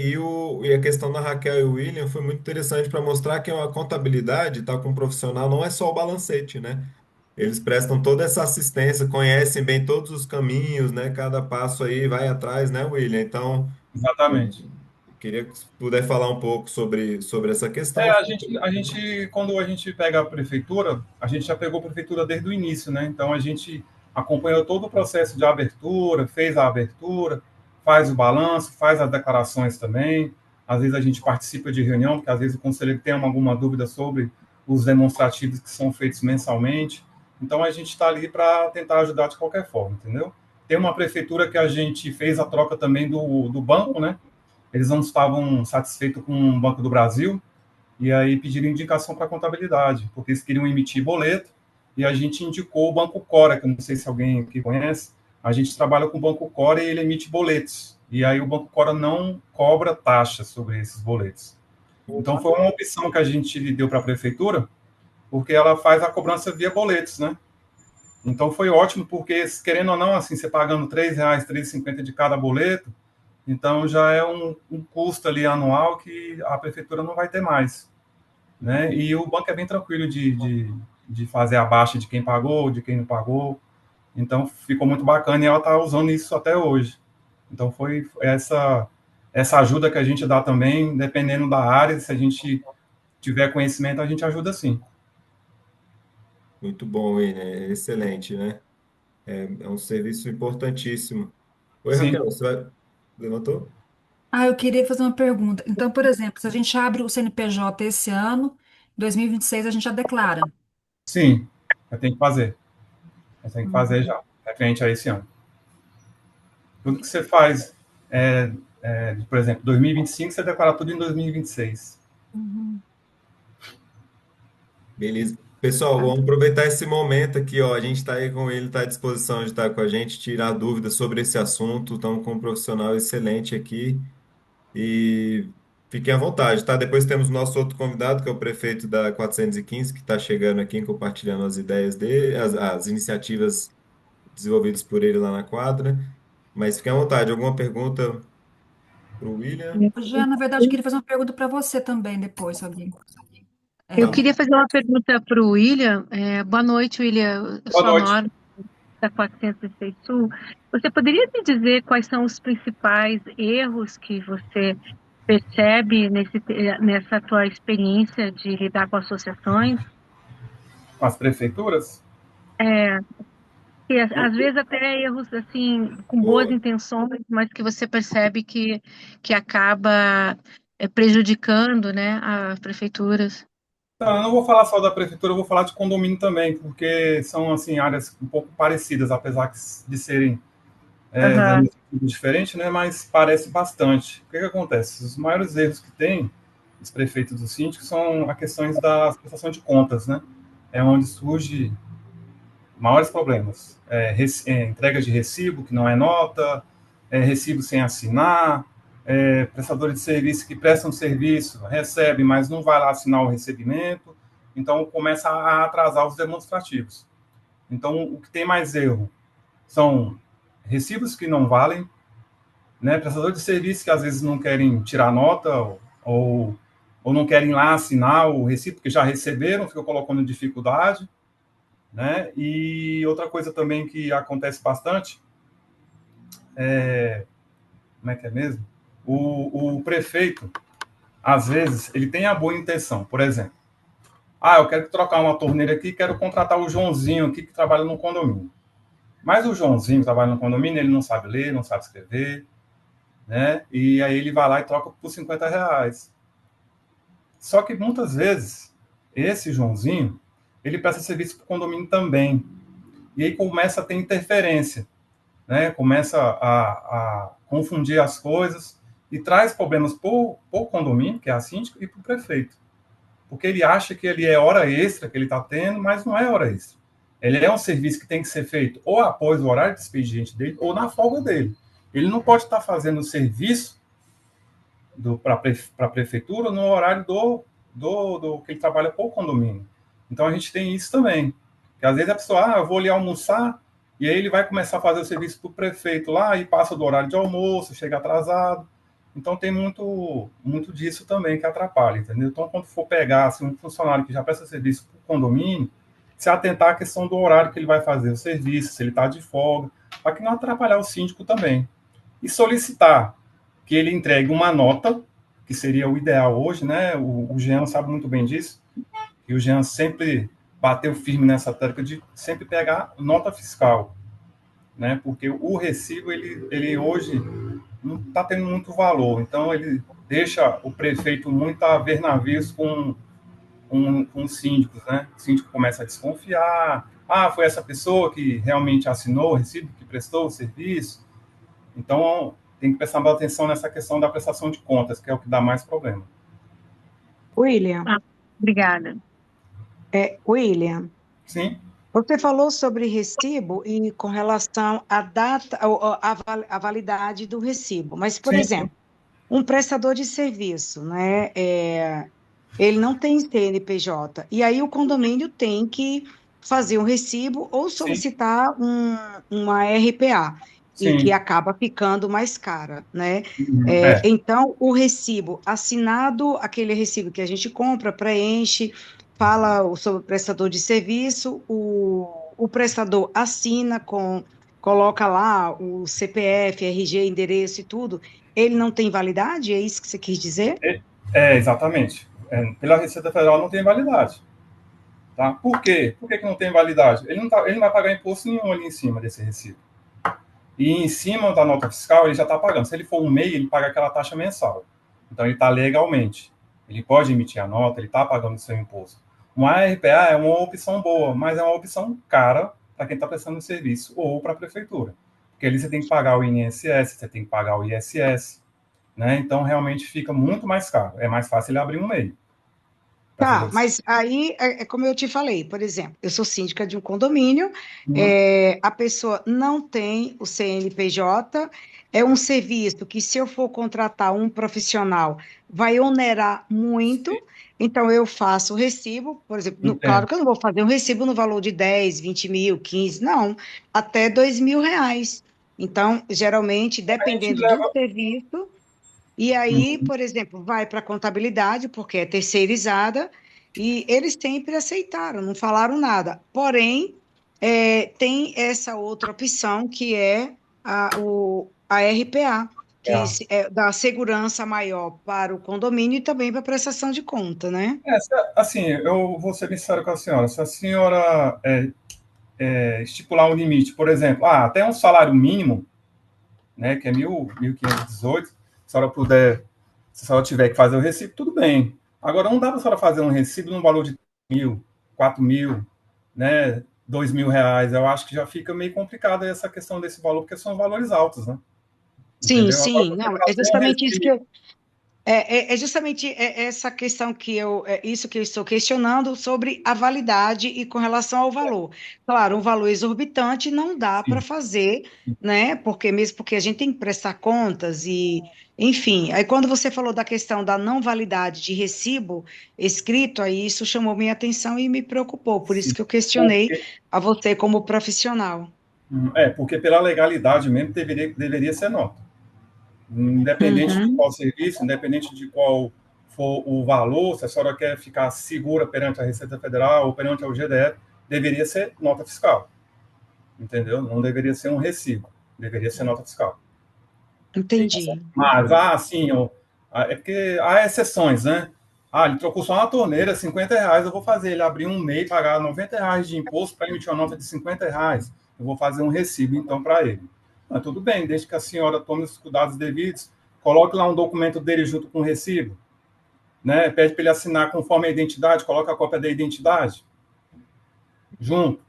E a questão da Raquel e o William foi muito interessante para mostrar que a contabilidade, tal como profissional, não é só o balancete, né? Eles prestam toda essa assistência, conhecem bem todos os caminhos, né? Cada passo aí vai atrás, né, William? Então, eu Exatamente. queria que você puder falar um pouco sobre essa questão. Quando a gente pega a prefeitura, a gente já pegou a prefeitura desde o início, né? Então a gente acompanhou todo o processo de abertura, fez a abertura, faz o balanço, faz as declarações também. Às vezes a gente participa de reunião, porque às vezes o conselheiro tem alguma dúvida sobre os demonstrativos que são feitos mensalmente. Então a gente está ali para tentar ajudar de qualquer forma, entendeu? Tem uma prefeitura que a gente fez a troca também do banco, né? Eles não estavam satisfeitos com o Banco do Brasil, e aí pediram indicação para a contabilidade, porque eles queriam emitir boleto, e a gente indicou o Banco Cora, que eu não sei se alguém aqui conhece. A gente trabalha com o Banco Cora e ele emite boletos. E aí o Banco Cora não cobra taxa sobre esses boletos. Então foi uma opção que a gente deu para a prefeitura, porque ela faz a cobrança via boletos, né? Então foi ótimo, porque querendo ou não, assim, você pagando R$ 3, R$ 3,50 de cada boleto, então já é um custo ali anual que a prefeitura não vai ter mais, né? E o banco é bem tranquilo de fazer a baixa de quem pagou, de quem não pagou. Então ficou muito bacana e ela está usando isso até hoje. Então foi essa ajuda que a gente dá também, dependendo da área, se a gente tiver conhecimento, a gente ajuda sim. Muito bom, William, excelente, né? É um serviço importantíssimo. Oi, Raquel, Sim, levantou? Eu queria fazer uma pergunta. Então, por exemplo, se a gente abre o CNPJ esse ano, 2026, a gente já declara. sim, eu tenho que fazer. Eu tenho que fazer Uhum. já, referente a esse ano. Tudo que você faz por exemplo, 2025, você declarar tudo em 2026. Beleza. Pessoal, vamos aproveitar esse momento aqui, ó. A gente está aí com ele, está à disposição de estar com a gente, tirar dúvidas sobre esse assunto. Estamos com um profissional excelente aqui. E fiquem à vontade, tá? Depois temos o nosso outro convidado, que é o prefeito da 415, que está chegando aqui compartilhando as ideias dele, as iniciativas desenvolvidas por ele lá na quadra. Mas fiquem à vontade. Alguma pergunta para o William? Já, na verdade, eu queria fazer uma pergunta para você também depois, Sabine. Eu Tá. queria fazer uma pergunta para o William. Boa noite, William. Eu Boa sou a noite. Nora, da 406 Sul. Você poderia me dizer quais são os principais erros que você percebe nessa tua experiência de lidar com associações? Com as prefeituras? Que às vezes até erros assim com boas Boa. intenções, mas que você percebe que acaba prejudicando, né, as prefeituras. Então, eu não vou falar só da prefeitura, eu vou falar de condomínio também, porque são assim áreas um pouco parecidas, apesar de serem Aham. diferentes, né? Mas parece bastante. O que acontece? Os maiores erros que tem os prefeitos e os síndicos são a questões da prestação de contas, né? É onde surge maiores problemas. Entrega de recibo que não é nota, recibo sem assinar, prestadores de serviço que prestam serviço, recebe, mas não vai lá assinar o recebimento, então começa a atrasar os demonstrativos. Então, o que tem mais erro são recibos que não valem, né? Prestadores de serviço que às vezes não querem tirar nota ou, ou não querem lá assinar o recibo, porque já receberam, ficam colocando dificuldade, né? E outra coisa também que acontece bastante como é que é mesmo? O prefeito, às vezes, ele tem a boa intenção. Por exemplo, eu quero trocar uma torneira aqui, quero contratar o Joãozinho aqui que trabalha no condomínio. Mas o Joãozinho que trabalha no condomínio, ele não sabe ler, não sabe escrever, né? E aí ele vai lá e troca por R$ 50. Só que muitas vezes, esse Joãozinho, ele presta serviço para o condomínio também. E aí começa a ter interferência, né? Começa a confundir as coisas e traz problemas para o condomínio, que é a síndica, e para o prefeito. Porque ele acha que ele é hora extra que ele está tendo, mas não é hora extra. Ele é um serviço que tem que ser feito ou após o horário de expediente dele ou na folga dele. Ele não pode estar fazendo o serviço para a prefeitura no horário do que ele trabalha para o condomínio. Então a gente tem isso também. Que às vezes a pessoa, eu vou ali almoçar, e aí ele vai começar a fazer o serviço para o prefeito lá e passa do horário de almoço, chega atrasado. Então tem muito disso também que atrapalha, entendeu? Então quando for pegar assim, um funcionário que já presta serviço para o condomínio, se atentar à questão do horário que ele vai fazer o serviço, se ele está de folga, para que não atrapalhar o síndico também. E solicitar que ele entregue uma nota, que seria o ideal hoje, né? O Jean sabe muito bem disso, e o Jean sempre bateu firme nessa tecla de sempre pegar nota fiscal, né? Porque o recibo, ele hoje não está tendo muito valor, então ele deixa o prefeito muito a ver navios com os síndicos, né? O síndico começa a desconfiar, foi essa pessoa que realmente assinou o recibo, que prestou o serviço, então tem que prestar mais atenção nessa questão da prestação de contas, que é o que dá mais problema. William, Obrigada. William, Sim, você falou sobre recibo e com relação à data, à validade do recibo. Mas, por sim, sim. exemplo, um prestador de serviço, né? Ele não tem CNPJ. E aí o condomínio tem que fazer um recibo ou Sim, solicitar uma RPA, e que sim. acaba ficando mais cara, né? É, Então, o recibo assinado, aquele recibo que a gente compra, preenche, fala sobre o prestador de serviço, o prestador assina coloca lá o CPF, RG, endereço e tudo. Ele não tem validade? É isso que você quis dizer? exatamente. Pela Receita Federal não tem validade. Tá? Por quê? Por que não tem validade? Ele não vai pagar imposto nenhum ali em cima desse recibo. E em cima da nota fiscal ele já está pagando. Se ele for um MEI, ele paga aquela taxa mensal. Então ele está legalmente. Ele pode emitir a nota, ele está pagando o seu imposto. Uma RPA é uma opção boa, mas é uma opção cara para quem está prestando serviço ou para a prefeitura. Porque porque ali você tem que pagar o INSS, você tem que pagar o ISS, né? Então, realmente fica muito mais caro. É mais fácil ele abrir um MEI para fazer Tá, o mas aí é como eu te falei, por exemplo, eu sou síndica de um condomínio, Uhum. a pessoa não tem o CNPJ, é um serviço que, se eu for contratar um profissional, vai onerar Sim, muito, então eu faço o recibo, por exemplo, claro entendo. que eu não vou fazer um recibo no valor de 10, 20 mil, 15, não, até R$ 2.000. Então, geralmente, A gente dependendo do leva. serviço, e aí, Uhum. por exemplo, vai para a contabilidade, porque é terceirizada, e eles sempre aceitaram, não falaram nada. Porém, tem essa outra opção, que é a RPA, que É. dá segurança maior para o condomínio e também para a prestação de conta, né? Assim, eu vou ser bem sincero com a senhora. Se a senhora estipular um limite, por exemplo, até um salário mínimo, né, que é 1.518, se a senhora puder, se a senhora tiver que fazer o recibo, tudo bem. Agora, não dá para a senhora fazer um recibo num valor de 1.000, 4.000, né, R$ 2.000. Eu acho que já fica meio complicado essa questão desse valor, porque são valores altos, né? Sim, Entendeu? Agora, sim, você não, é fazer um justamente isso que recibo. eu, justamente essa questão que isso que eu estou questionando sobre a validade e com relação ao valor. Claro, um valor exorbitante não dá para Sim, fazer, né? Porque mesmo porque a gente tem que prestar contas e, enfim. Aí quando você falou da questão da não validade de recibo escrito, aí isso chamou minha atenção e me preocupou. Por isso sim. que eu questionei Porque, a você como profissional. porque pela legalidade mesmo deveria ser nota. Independente de Uhum. qual serviço, independente de qual for o valor, se a senhora quer ficar segura perante a Receita Federal ou perante a GDF, deveria ser nota fiscal, entendeu? Não deveria ser um recibo, deveria ser nota fiscal. Entendi. Mas, assim, é porque há exceções, né? Ele trocou só uma torneira, R$ 50, eu vou fazer ele abrir um MEI, pagar R$ 90 de imposto para emitir uma nota de R$ 50. Eu vou fazer um recibo, então, para ele. Mas tudo bem, desde que a senhora tome os cuidados devidos, coloque lá um documento dele junto com o recibo, né? Pede para ele assinar conforme a identidade, coloca a cópia da identidade junto,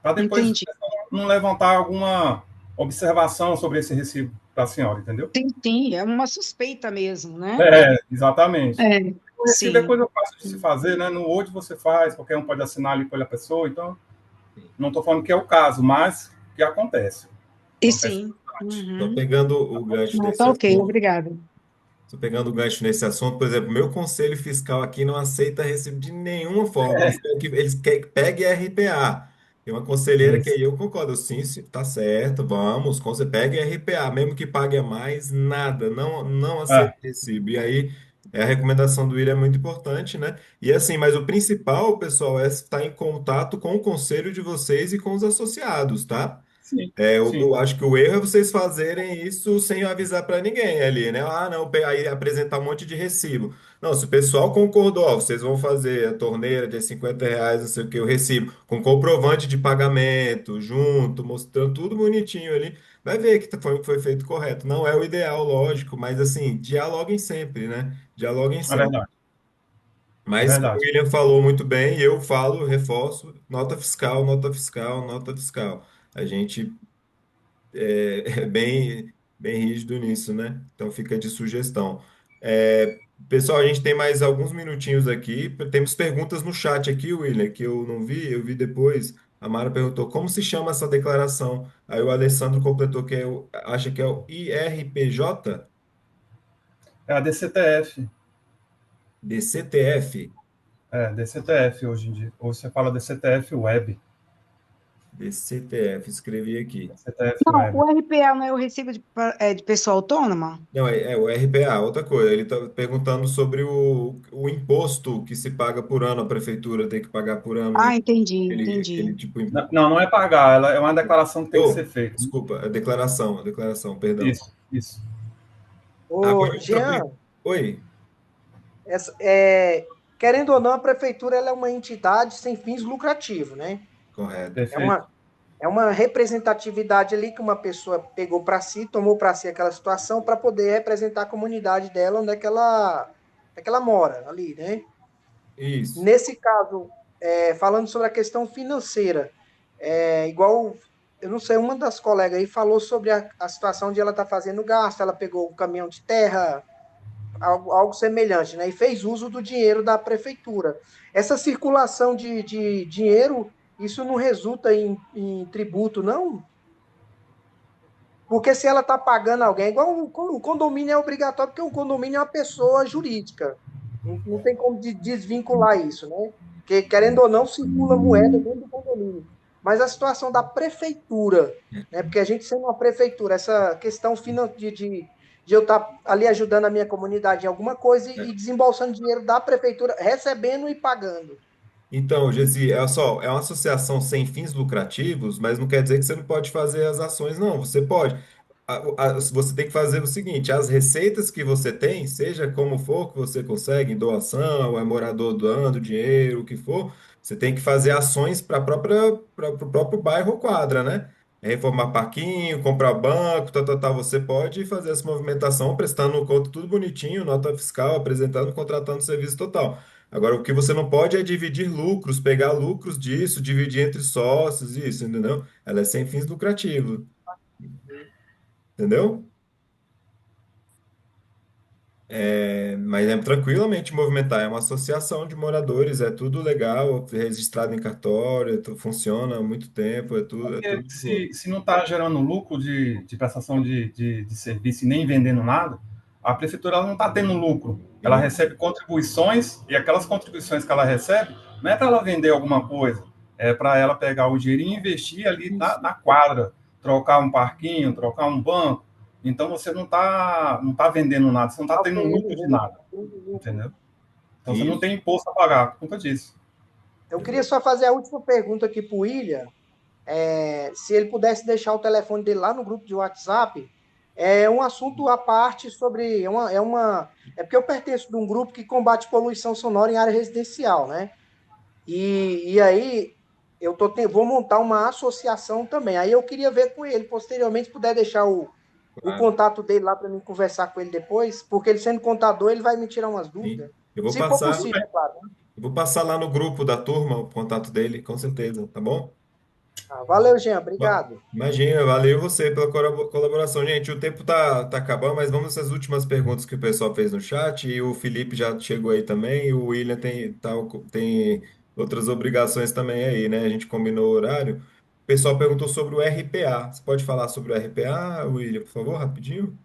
para depois Entendi. não levantar alguma observação sobre esse recibo para a senhora, entendeu? Sim, sim, é uma suspeita mesmo, né? Exatamente. É, O recibo é sim. coisa fácil de se fazer, né? No Word você faz, qualquer um pode assinar ali pela pessoa, então não estou falando que é o caso, mas que acontece. E Acontece sim. bastante. Então, Uhum. pegando o gancho Não, desse tá ok, assunto, obrigada. Tô pegando o gancho nesse assunto, por exemplo, meu conselho fiscal aqui não aceita recibo de nenhuma forma. Eles querem que pegue RPA. Tem uma conselheira que Isso, aí eu concordo, sim, tá certo, vamos, você pega RPA, mesmo que pague a mais, nada, não aceita é, recibo. E aí a recomendação do William é muito importante, né? E assim, mas o principal, pessoal, é estar em contato com o conselho de vocês e com os associados, tá? sim, Eu sim. acho que o erro é vocês fazerem isso sem avisar para ninguém ali, né? Não, aí apresentar um monte de recibo. Não, se o pessoal concordou, ó, vocês vão fazer a torneira de R$ 50, não sei o que, o recibo, com comprovante de pagamento, junto, mostrando tudo bonitinho ali, vai ver que foi feito correto. Não é o ideal, lógico, mas assim, dialoguem sempre, né? Dialoguem É sempre. verdade, é Mas como o verdade. William falou muito bem, eu falo, reforço, nota fiscal, nota fiscal, nota fiscal. A gente é bem rígido nisso, né? Então fica de sugestão. Pessoal, a gente tem mais alguns minutinhos aqui. Temos perguntas no chat aqui, William, que eu não vi, eu vi depois. A Mara perguntou como se chama essa declaração. Aí o Alessandro completou que acha que é o IRPJ, É a DCTF, DCTF, DCTF hoje em dia. Hoje você fala DCTF Web, DCTF, escrevi aqui. DCTF Não, Web. o RPA não é o recibo de pessoa autônoma? Não, é o RPA, outra coisa. Ele está perguntando sobre o imposto que se paga por ano, a prefeitura tem que pagar por ano. Ah, entendi, Aquele entendi. tipo. Não é pagar, ela é uma declaração que tem que ser Oh, feita. desculpa, a declaração, perdão. Isso. Ô, Agora, Jean, oi, essa, querendo ou não, a prefeitura ela é uma entidade sem fins lucrativos, né? correto. É Perfeito. uma representatividade ali que uma pessoa pegou para si, tomou para si aquela situação para poder representar a comunidade dela onde é que ela mora ali, né? Isso. Nesse caso, falando sobre a questão financeira, igual eu não sei, uma das colegas aí falou sobre a situação de ela estar fazendo gasto, ela pegou um caminhão de terra, algo semelhante, né? E fez uso do dinheiro da prefeitura. Essa circulação de dinheiro, isso não resulta em tributo, não? Porque se ela está pagando alguém, igual o condomínio é obrigatório, porque o condomínio é uma pessoa jurídica. Não tem como desvincular isso, né? Porque, querendo ou não, circula moeda dentro do condomínio. Mas a situação da prefeitura, né? Porque a gente sendo uma prefeitura, essa questão de eu estar ali ajudando a minha comunidade em alguma coisa e desembolsando dinheiro da prefeitura, recebendo e pagando. Então, Gesi, é uma associação sem fins lucrativos, mas não quer dizer que você não pode fazer as ações, não. Você pode. Você tem que fazer o seguinte: as receitas que você tem, seja como for que você consegue, doação, é morador doando dinheiro, o que for, você tem que fazer ações para o próprio bairro ou quadra, né? Reformar parquinho, comprar banco, tal, tal, tal. Você pode fazer essa movimentação prestando conta tudo bonitinho, nota fiscal, apresentando, contratando serviço total. Agora, o que você não pode é dividir lucros, pegar lucros disso, dividir entre sócios, isso, entendeu? Ela é sem fins lucrativos, entendeu? Mas é tranquilamente movimentar, é uma associação de moradores, é tudo legal, registrado em cartório, funciona há muito tempo, é Porque tudo de boa. se não está gerando lucro de prestação de serviço e nem vendendo nada, a prefeitura ela não está tendo lucro. Ela Sim, recebe contribuições e aquelas contribuições que ela recebe não é para ela vender alguma coisa, é para ela pegar o dinheiro e investir ali na quadra, trocar um parquinho, trocar um banco. Então você não tá vendendo nada, você não está tendo lucro de nada, entendeu? Então você não isso. tem imposto a pagar por conta disso. Eu queria só fazer a última pergunta aqui para o William. Se ele pudesse deixar o telefone dele lá no grupo de WhatsApp, é um assunto à parte sobre. É porque eu pertenço de um grupo que combate poluição sonora em área residencial, né? E aí vou montar uma associação também. Aí eu queria ver com ele, posteriormente, se puder deixar o Claro, contato dele lá para mim conversar com ele depois, porque ele sendo contador, ele vai me tirar umas sim. dúvidas. Eu vou Se for passar, possível, é claro. Né? eu vou passar lá no grupo da turma o contato dele, com certeza, tá bom? Valeu, Jean. Obrigado. Imagina, valeu você pela colaboração. Gente, o tempo tá acabando, mas vamos às últimas perguntas que o pessoal fez no chat. E o Felipe já chegou aí também. E o William tem outras obrigações também aí, né? A gente combinou o horário. O pessoal perguntou sobre o RPA. Você pode falar sobre o RPA, William, por favor, rapidinho?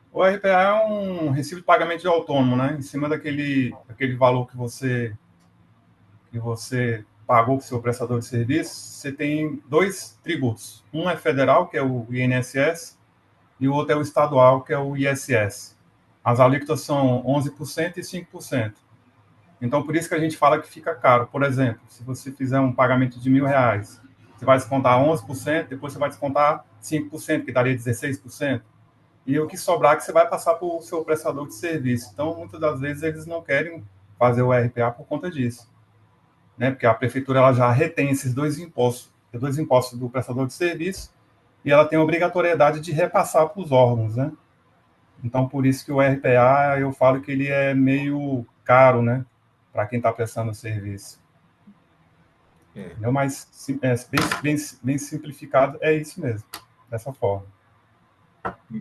O RPA é um recibo de pagamento de autônomo, né? Em cima daquele valor que você pagou para o seu prestador de serviço, você tem dois tributos. Um é federal, que é o INSS, e o outro é o estadual, que é o ISS. As alíquotas são 11% e 5%. Então, por isso que a gente fala que fica caro. Por exemplo, se você fizer um pagamento de R$ 1.000, você vai descontar 11%, depois você vai descontar 5%, que daria 16%. E o que sobrar que você vai passar para o seu prestador de serviço. Então, muitas das vezes, eles não querem fazer o RPA por conta disso, né? Porque a prefeitura ela já retém esses dois impostos do prestador de serviço, e ela tem a obrigatoriedade de repassar para os órgãos, né? Então, por isso que o RPA, eu falo que ele é meio caro, né? Para quem está prestando o serviço. É, Entendeu? Mas, bem simplificado, é isso mesmo, dessa forma.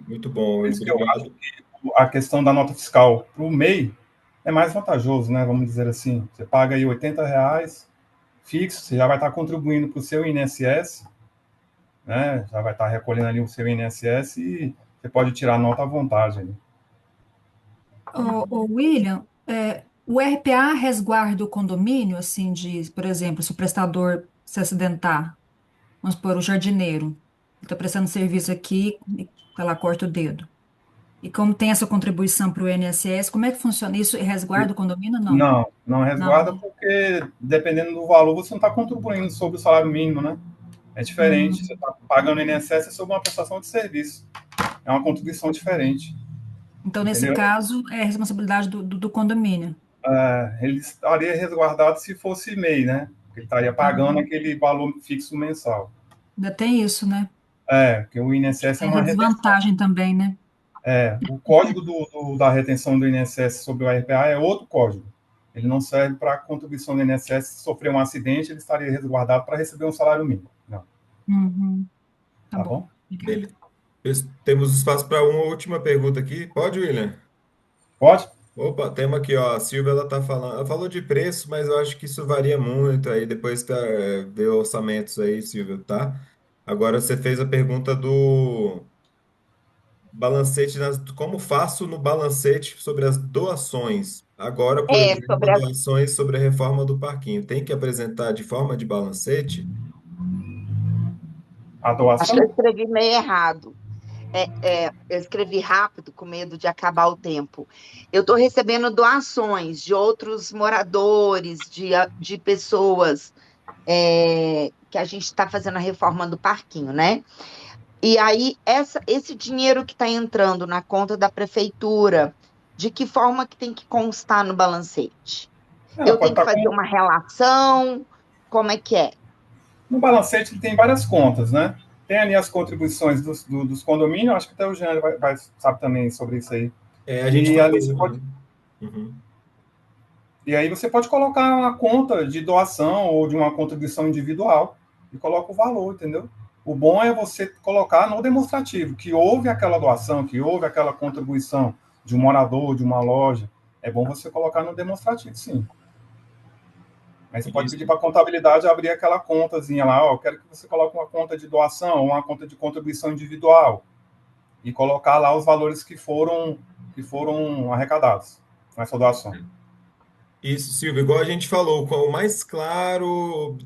muito bom, Por William. isso que eu acho Obrigado. que a questão da nota fiscal para o MEI é mais vantajoso, né? Vamos dizer assim. Você paga aí R$ 80 fixo, você já vai estar contribuindo para o seu INSS, né? Já vai estar recolhendo ali o seu INSS e você pode tirar a nota à vontade ali. Ô, William, o RPA resguarda o condomínio, assim, por exemplo, se o prestador se acidentar, vamos supor, o jardineiro, está prestando serviço aqui, e, sei lá, corta o dedo. E como tem essa contribuição para o INSS, como é que funciona isso? Resguarda o condomínio? Não. Não Não, resguarda né? porque, dependendo do valor, você não está contribuindo sobre o salário mínimo, né? É diferente. Você Hum. está pagando INSS sobre uma prestação de serviço. É uma contribuição diferente, Então, nesse entendeu? caso, é responsabilidade do condomínio. Ele estaria resguardado se fosse MEI, né? Ele estaria pagando Ah, aquele valor fixo mensal. ainda tem isso, né? Porque o INSS é Tem uma essa retenção. desvantagem também, né? O código da retenção do INSS sobre o RPA é outro código. Ele não serve para a contribuição do INSS. Se sofrer um acidente, ele estaria resguardado para receber um salário mínimo. Não. Uhum. Tá Tá bom. bom? Obrigada. Beleza. Temos espaço para uma última pergunta aqui. Pode, William? Pode? Opa, temos aqui, ó. A Silvia, ela tá falando. Ela falou de preço, mas eu acho que isso varia muito. Aí depois tá, vê orçamentos aí, Silvia, tá? Agora você fez a pergunta do balancete, como faço no balancete sobre as doações? Agora, por É, exemplo, sobre as. doações sobre a reforma do parquinho. Tem que apresentar de forma de balancete? A Acho que eu doação? escrevi meio errado. Eu escrevi rápido, com medo de acabar o tempo. Eu estou recebendo doações de outros moradores, de pessoas que a gente está fazendo a reforma do parquinho, né? E aí, esse dinheiro que está entrando na conta da prefeitura, de que forma que tem que constar no balancete? Ela Eu pode tenho que estar fazer com. uma relação? Como é que é? No balancete ele tem várias contas, né? Tem ali as contribuições dos condomínios, acho que até o Jean sabe também sobre isso aí. É, a gente E ali falou. você pode. Uhum. E aí você pode colocar uma conta de doação ou de uma contribuição individual e coloca o valor, entendeu? O bom é você colocar no demonstrativo que houve aquela doação, que houve aquela contribuição de um morador, de uma loja. É bom você colocar no demonstrativo, sim. Aí você pode pedir Isso. para a contabilidade abrir aquela contazinha lá, ó, eu quero que você coloque uma conta de doação ou uma conta de contribuição individual e colocar lá os valores que foram arrecadados com essa doação. Isso, Silvio, igual a gente falou, o mais claro,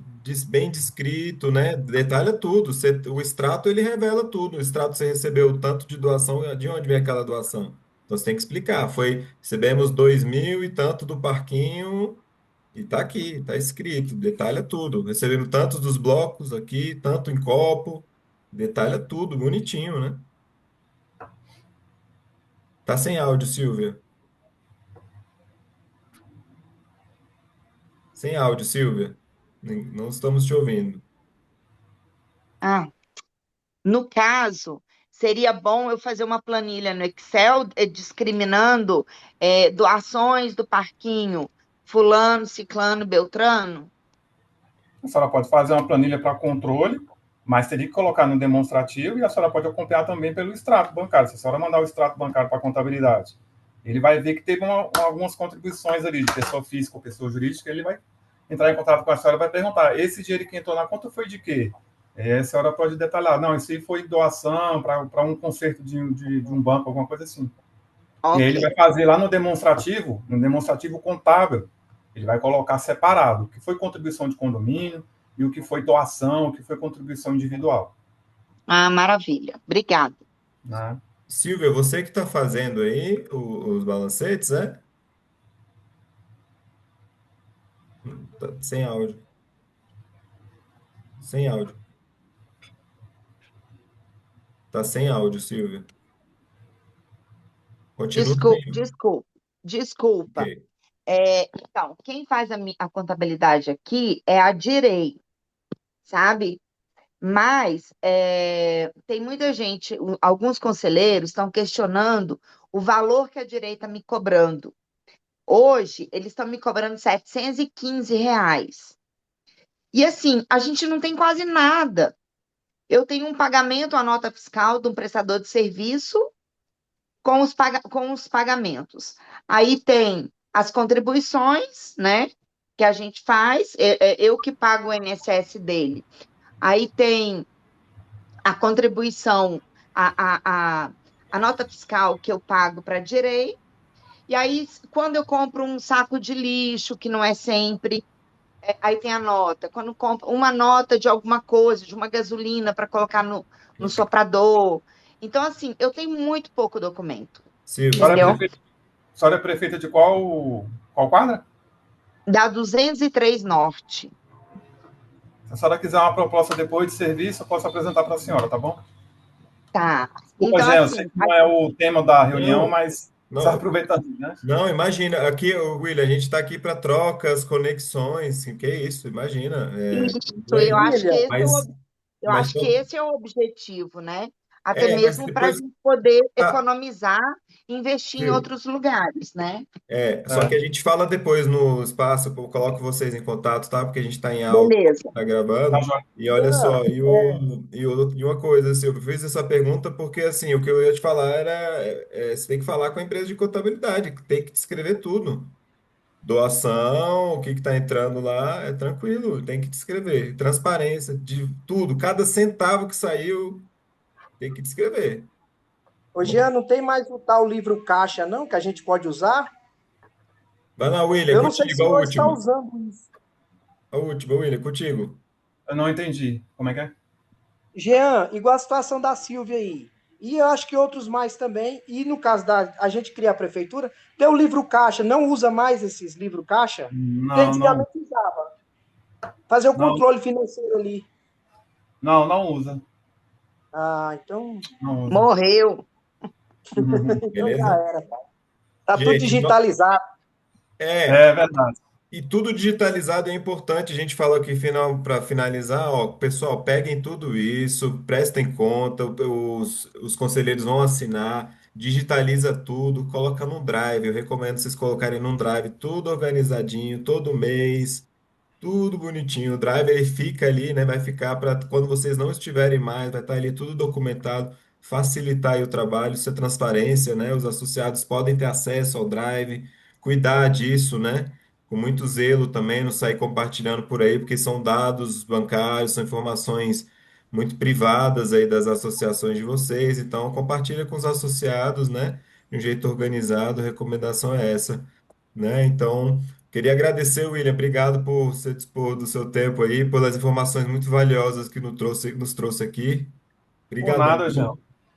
bem descrito, né? Detalha tudo. O extrato ele revela tudo. O extrato você recebeu o tanto de doação, de onde vem aquela doação? Então você tem que explicar. Recebemos 2.000 e tanto do parquinho, e tá aqui, tá escrito, detalha tudo. Recebemos tantos dos blocos aqui, tanto em copo, detalha tudo, bonitinho, né? Tá sem áudio, Silvia. Sem áudio, Silvia. Não estamos te ouvindo. Ah, no caso, seria bom eu fazer uma planilha no Excel discriminando doações do parquinho, fulano, ciclano, beltrano? A senhora pode fazer uma planilha para controle, mas teria que colocar no demonstrativo e a senhora pode acompanhar também pelo extrato bancário. Se a senhora mandar o extrato bancário para a contabilidade, ele vai ver que teve algumas contribuições ali de pessoa física ou pessoa jurídica, ele vai entrar em contato com a senhora e vai perguntar, esse dinheiro que entrou na conta foi de quê? A senhora pode detalhar, não, isso aí foi doação para um conserto de um banco, alguma coisa assim. E aí Ok. ele vai fazer lá no demonstrativo contábil, ele vai colocar separado o que foi contribuição de condomínio e o que foi doação, o que foi contribuição individual. Ah, maravilha. Obrigada. Né? Silvia, você que está fazendo aí os balancetes, é? Tá sem áudio. Sem áudio. Tá sem áudio, Silvia. Continua Desculpa, sem. desculpa, desculpa. Ok. Então, quem faz a contabilidade aqui é a Direi, sabe? Mas tem muita gente, alguns conselheiros estão questionando o valor que a Direi está me cobrando. Hoje, eles estão me cobrando R$ 715. E assim, a gente não tem quase nada. Eu tenho um pagamento, a nota fiscal de um prestador de serviço com os pagamentos. Aí tem as contribuições, né? Que a gente faz, eu que pago o INSS dele. Aí tem a contribuição, a nota fiscal que eu pago para a Direi. E aí, quando eu compro um saco de lixo, que não é sempre, aí tem a nota. Quando compro uma nota de alguma coisa, de uma gasolina para colocar no soprador. Então, assim, eu tenho muito pouco documento, A Silvia, senhora é entendeu? prefeita, a senhora é prefeita de qual quadra? Da 203 Norte. Se a senhora quiser uma proposta depois de serviço, eu posso apresentar para a senhora, tá bom? Tá. Desculpa, Então, Jean, eu sei assim, que não é o tema da reunião, não, mas só não, aproveitando, né? não, imagina. Aqui, William, a gente está aqui para trocas, conexões. Que é isso? Imagina. isso, Não é isso. William, eu Mas, acho que então, esse é o objetivo, né? até Mas mesmo para a depois. gente poder Ah, economizar e investir em viu? outros lugares, né? Só que É, a gente fala depois no espaço, eu coloco vocês em contato, tá? Porque a gente está em aula, Beleza. tá tá gravando. joia. E olha só, É, e uma coisa, assim, eu fiz essa pergunta porque, assim, o que eu ia te falar era, você tem que falar com a empresa de contabilidade, que tem que descrever tudo. Doação, o que está entrando lá, é tranquilo, tem que descrever. Transparência de tudo, cada centavo que saiu, tem que descrever. ô Jean, não tem mais o tal livro caixa, não, que a gente pode usar? Vai lá, William, Eu não sei contigo, se a hoje está última. usando isso. A última, William, contigo. Eu não entendi. Como é que é? Jean, igual a situação da Silvia aí. E eu acho que outros mais também. E no caso da a gente criar a prefeitura, tem o livro caixa, não usa mais esses livro caixa? Porque Não, não, antigamente usava. Fazer o não, controle financeiro ali. não usa. Ah, então, Não usa. Morreu. então já Beleza? era. Tá tudo Gente, digitalizado. é, É verdade. e tudo digitalizado é importante. A gente falou aqui final para finalizar, ó, pessoal, peguem tudo isso, prestem conta, os conselheiros vão assinar, digitaliza tudo, coloca num drive. Eu recomendo vocês colocarem num drive, tudo organizadinho, todo mês. Tudo bonitinho. O drive ele fica ali, né? Vai ficar para quando vocês não estiverem mais, vai estar ali tudo documentado, facilitar aí o trabalho, isso é transparência, né? Os associados podem ter acesso ao drive, cuidar disso, né? Com muito zelo também, não sair compartilhando por aí, porque são dados bancários, são informações muito privadas aí das associações de vocês. Então, compartilha com os associados, né? De um jeito organizado, a recomendação é essa, né? Então. Queria agradecer, William. Obrigado por se dispor do seu tempo aí, pelas informações muito valiosas que nos trouxe aqui. Por Obrigadão, nada, Jean. viu?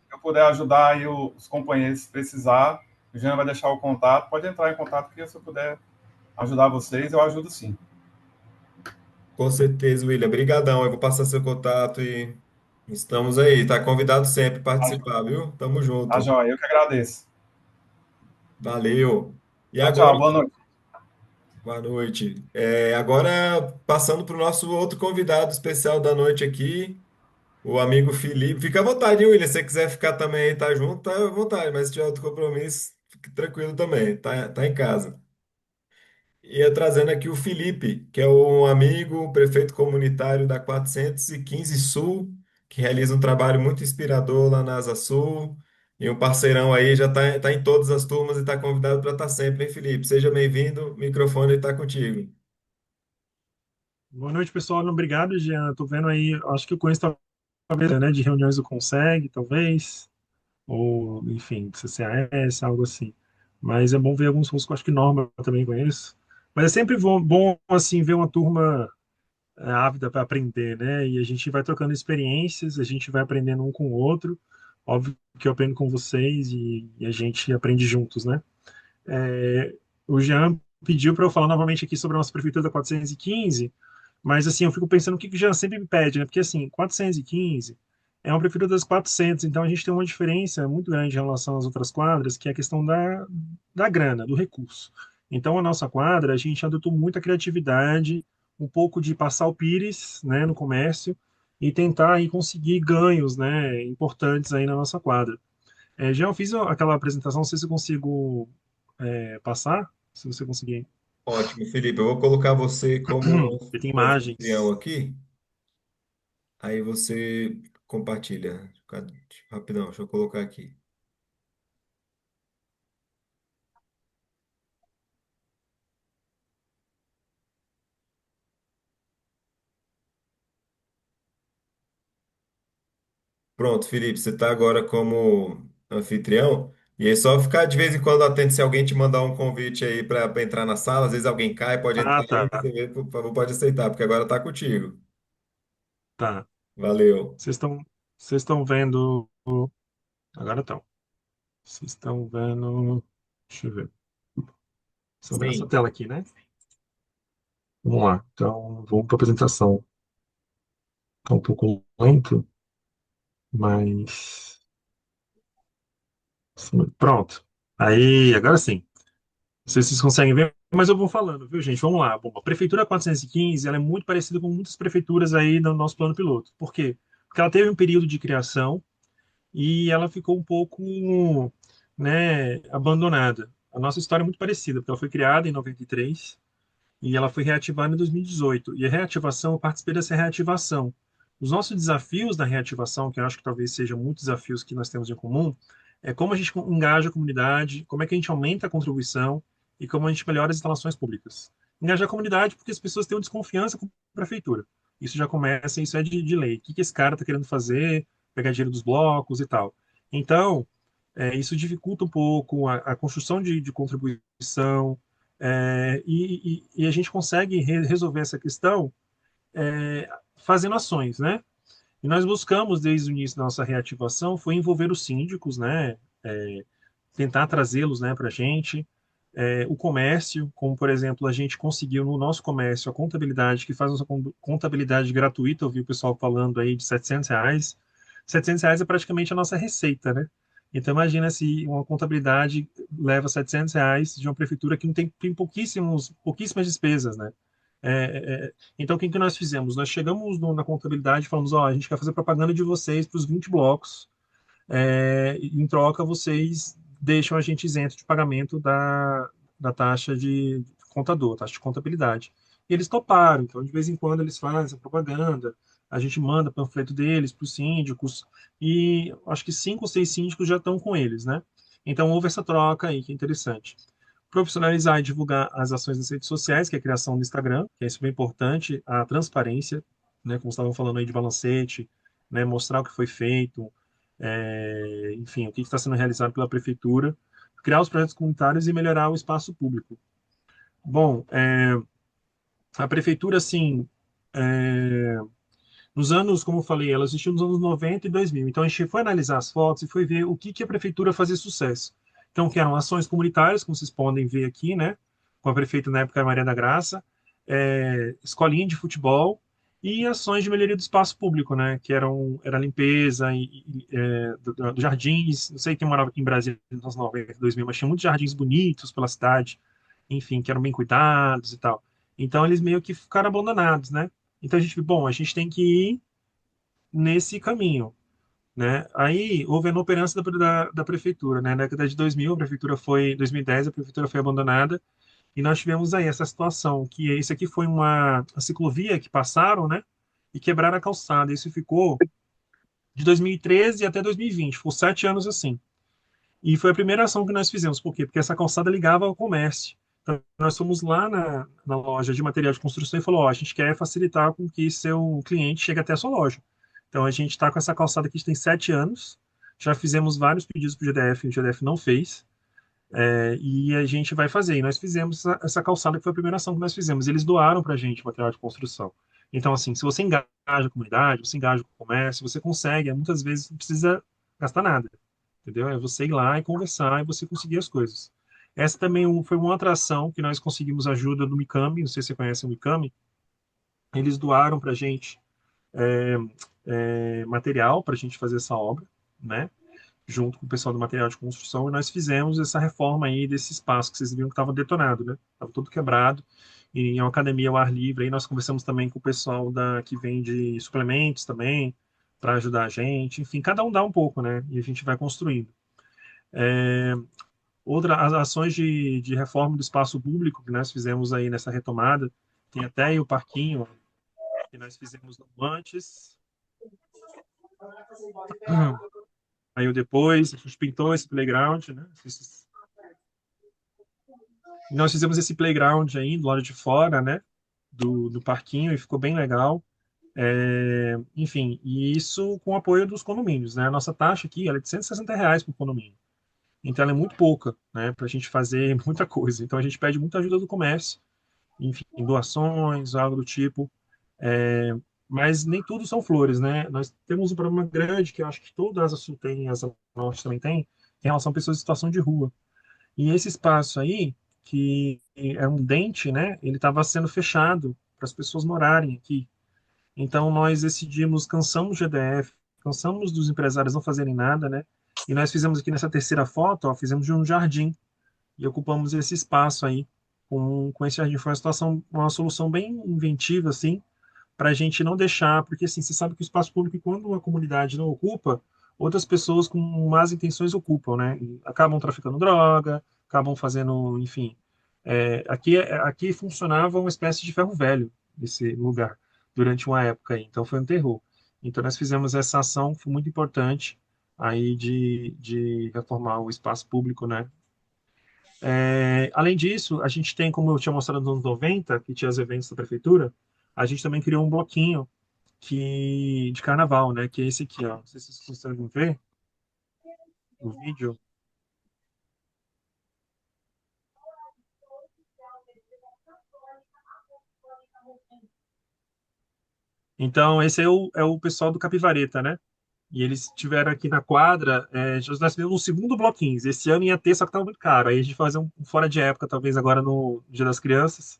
Se eu puder ajudar aí os companheiros se precisar, o Jean vai deixar o contato. Pode entrar em contato que se eu puder ajudar vocês, eu ajudo sim. Com certeza, William. Obrigadão. Eu vou passar seu contato e estamos aí. Tá convidado sempre a participar, viu? Tamo Tá, junto. joia. Eu que agradeço. Valeu. E Tchau, agora, tchau. Boa noite. boa noite. Agora, passando para o nosso outro convidado especial da noite aqui, o amigo Felipe. Fica à vontade, hein, William? Se você quiser ficar também aí, tá junto, tá à vontade. Mas se tiver outro compromisso, fique tranquilo também. Tá em casa. Ia trazendo aqui o Felipe, que é um amigo, prefeito comunitário da 415 Sul, que realiza um trabalho muito inspirador lá na Asa Sul. E um parceirão aí, já tá em todas as turmas e está convidado para estar sempre, hein, Felipe? Seja bem-vindo, o microfone está contigo. Boa noite, pessoal. Obrigado, Jean. Tô vendo aí, acho que eu conheço talvez, né, de reuniões do Consegue, talvez, ou, enfim, CCAS, algo assim. Mas é bom ver alguns rostos que eu acho que Norma eu também conheço. Mas é sempre bom, assim, ver uma turma ávida para aprender, né? E a gente vai trocando experiências, a gente vai aprendendo um com o outro. Óbvio que eu aprendo com vocês e a gente aprende juntos, né? É, o Jean pediu para eu falar novamente aqui sobre a nossa prefeitura da 415, mas assim, eu fico pensando o que o Jean sempre me pede, né? Porque assim, 415 é uma prefeitura das 400, então a gente tem uma diferença muito grande em relação às outras quadras, que é a questão da grana, do recurso. Então a nossa quadra, a gente adotou muita criatividade, um pouco de passar o pires, né, no comércio e tentar aí conseguir ganhos, né, importantes aí na nossa quadra. Já eu fiz aquela apresentação, não sei se eu consigo passar, se você conseguir. Ótimo, Felipe. Eu vou colocar você como Porque tem o anfitrião imagens. aqui. Aí você compartilha. Rapidão, deixa eu colocar aqui. Pronto, Felipe, você está agora como anfitrião. E é só ficar de vez em quando atento se alguém te mandar um convite aí para entrar na sala. Às vezes alguém cai, pode Ah, entrar aí, tá, você vê, por favor, pode aceitar, porque agora está contigo. tá. Valeu. Vocês estão, vocês estão vendo. Agora estão. Vocês estão vendo. Deixa eu ver. Sobre essa Sim. tela aqui, né? Vamos lá. Então, vamos para a apresentação. Está um pouco lento, mas. Pronto. Aí, agora sim. Não sei se vocês conseguem ver, mas eu vou falando, viu, gente? Vamos lá. Bom, a Prefeitura 415, ela é muito parecida com muitas prefeituras aí no nosso plano piloto. Por quê? Porque ela teve um período de criação e ela ficou um pouco, né, abandonada. A nossa história é muito parecida, porque ela foi criada em 93 e ela foi reativada em 2018. E a reativação, eu participei dessa reativação. Os nossos desafios na reativação, que eu acho que talvez sejam muitos desafios que nós temos em comum, é como a gente engaja a comunidade, como é que a gente aumenta a contribuição e como a gente melhora as instalações públicas. Engajar a comunidade porque as pessoas têm uma desconfiança com a prefeitura. Isso já começa, isso é de lei. O que que esse cara está querendo fazer? Pegar dinheiro dos blocos e tal. Então, isso dificulta um pouco a construção de contribuição, e a gente consegue resolver essa questão fazendo ações, né? E nós buscamos, desde o início da nossa reativação, foi envolver os síndicos, né? Tentar trazê-los, né, para a gente. O comércio, como, por exemplo, a gente conseguiu no nosso comércio a contabilidade, que faz nossa contabilidade gratuita, eu vi o pessoal falando aí de R$ 700. R$ 700 é praticamente a nossa receita, né? Então, imagina se uma contabilidade leva R$ 700 de uma prefeitura que não tem pouquíssimas despesas, né? Então, o que que nós fizemos? Nós chegamos na contabilidade e falamos, ó, a gente quer fazer propaganda de vocês para os 20 blocos, em troca vocês deixam a gente isento de pagamento da taxa de contador, taxa de contabilidade. E eles toparam, então de vez em quando eles fazem a propaganda, a gente manda panfleto deles para os síndicos, e acho que 5 ou 6 síndicos já estão com eles, né? Então houve essa troca aí, que é interessante. Profissionalizar e divulgar as ações nas redes sociais, que é a criação do Instagram, que é isso bem importante, a transparência, né, como estavam falando aí de balancete, né, mostrar o que foi feito, enfim, o que está sendo realizado pela prefeitura, criar os projetos comunitários e melhorar o espaço público. Bom, a prefeitura, assim, nos anos, como eu falei, ela existiu nos anos 90 e 2000. Então, a gente foi analisar as fotos e foi ver o que a prefeitura fazia sucesso. Então, que eram ações comunitárias, como vocês podem ver aqui, né? Com a prefeita na época, Maria da Graça, escolinha de futebol e ações de melhoria do espaço público, né? Que era limpeza dos jardins. Não sei quem morava aqui em Brasília nos anos 90, 2000, mas tinha muitos jardins bonitos pela cidade, enfim, que eram bem cuidados e tal. Então, eles meio que ficaram abandonados, né? Então a gente, bom, a gente tem que ir nesse caminho, né? Aí houve a inoperância da prefeitura, né? Na década de 2000, a prefeitura foi, 2010, a prefeitura foi abandonada e nós tivemos aí essa situação, que isso aqui foi uma ciclovia que passaram, né? E quebraram a calçada. Isso ficou de 2013 até 2020, ficou 7 anos assim. E foi a primeira ação que nós fizemos. Por quê? Porque essa calçada ligava ao comércio. Então, nós fomos lá na loja de material de construção e falou, ó, a gente quer facilitar com que seu cliente chegue até a sua loja. Então, a gente está com essa calçada aqui, tem 7 anos. Já fizemos vários pedidos para o GDF, o GDF não fez. E a gente vai fazer. E nós fizemos essa calçada, que foi a primeira ação que nós fizemos. Eles doaram para a gente material de construção. Então, assim, se você engaja a comunidade, você engaja o comércio, você consegue. Muitas vezes não precisa gastar nada, entendeu? É você ir lá e conversar e você conseguir as coisas. Essa também foi uma outra ação que nós conseguimos ajuda do Micami, não sei se você conhece o Micami, eles doaram para a gente é, material para a gente fazer essa obra, né? Junto com o pessoal do material de construção, e nós fizemos essa reforma aí desse espaço que vocês viram que estava detonado, né? Estava todo quebrado, e é uma academia ao ar livre. Aí nós conversamos também com o pessoal que vende suplementos também, para ajudar a gente. Enfim, cada um dá um pouco, né? E a gente vai construindo. As ações de reforma do espaço público que nós fizemos aí nessa retomada, tem até aí o parquinho que nós fizemos antes. Aí o depois, a gente pintou esse playground, né? Nós fizemos esse playground aí do lado de fora, né? Do parquinho, e ficou bem legal. Enfim, e isso com o apoio dos condomínios, né? A nossa taxa aqui ela é de R$ 160 por condomínio. Então ela é muito pouca, né? Para a gente fazer muita coisa. Então a gente pede muita ajuda do comércio, enfim, doações, algo do tipo. Mas nem tudo são flores, né? Nós temos um problema grande que eu acho que toda a Asa Sul tem, a Asa Norte também tem, em relação a pessoas em situação de rua. E esse espaço aí, que é um dente, né? Ele estava sendo fechado para as pessoas morarem aqui. Então nós decidimos, cansamos do GDF, cansamos dos empresários não fazerem nada, né? E nós fizemos aqui nessa terceira foto, ó, fizemos de um jardim e ocupamos esse espaço aí com esse jardim. Foi uma solução bem inventiva, assim, para a gente não deixar, porque assim, você sabe que o espaço público, quando a comunidade não ocupa, outras pessoas com más intenções ocupam, né? E acabam traficando droga, acabam fazendo, enfim. Aqui funcionava uma espécie de ferro velho nesse lugar durante uma época aí, então foi um terror. Então nós fizemos essa ação, que foi muito importante aí de reformar o espaço público, né? Além disso, a gente tem, como eu tinha mostrado nos anos 90, que tinha os eventos da prefeitura, a gente também criou um bloquinho de carnaval, né? Que é esse aqui, ó. Não sei se vocês conseguem ver o vídeo. Então, esse é o pessoal do Capivareta, né? E eles tiveram aqui na quadra, nós fizemos um segundo bloquinho. Esse ano ia ter, só que estava muito caro. Aí a gente vai fazer um fora de época, talvez agora no Dia das Crianças.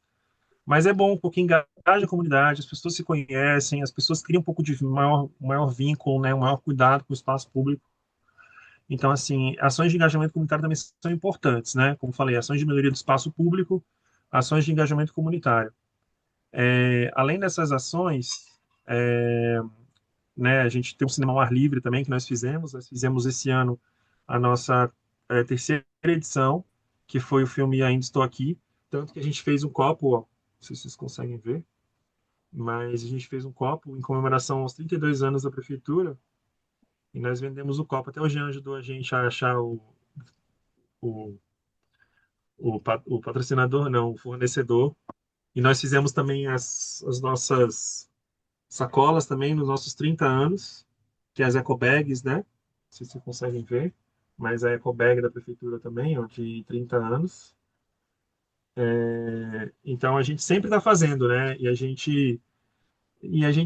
Mas é bom, porque engaja a comunidade, as pessoas se conhecem, as pessoas criam um pouco de maior vínculo, né? Um maior cuidado com o espaço público. Então, assim, ações de engajamento comunitário também são importantes, né? Como falei, ações de melhoria do espaço público, ações de engajamento comunitário. Além dessas ações, né, a gente tem um cinema ao ar livre também que nós fizemos esse ano a nossa terceira edição, que foi o filme Ainda Estou Aqui, tanto que a gente fez um copo, ó, não sei se vocês conseguem ver, mas a gente fez um copo em comemoração aos 32 anos da prefeitura, e nós vendemos o copo. Até o Jean ajudou a gente a achar o, o patrocinador, não, o fornecedor. E nós fizemos também as nossas sacolas também nos nossos 30 anos, que é as ecobags, né? Não sei se vocês conseguem ver, mas a ecobag da prefeitura também, ó, de 30 anos. Então a gente sempre está fazendo, né? E a gente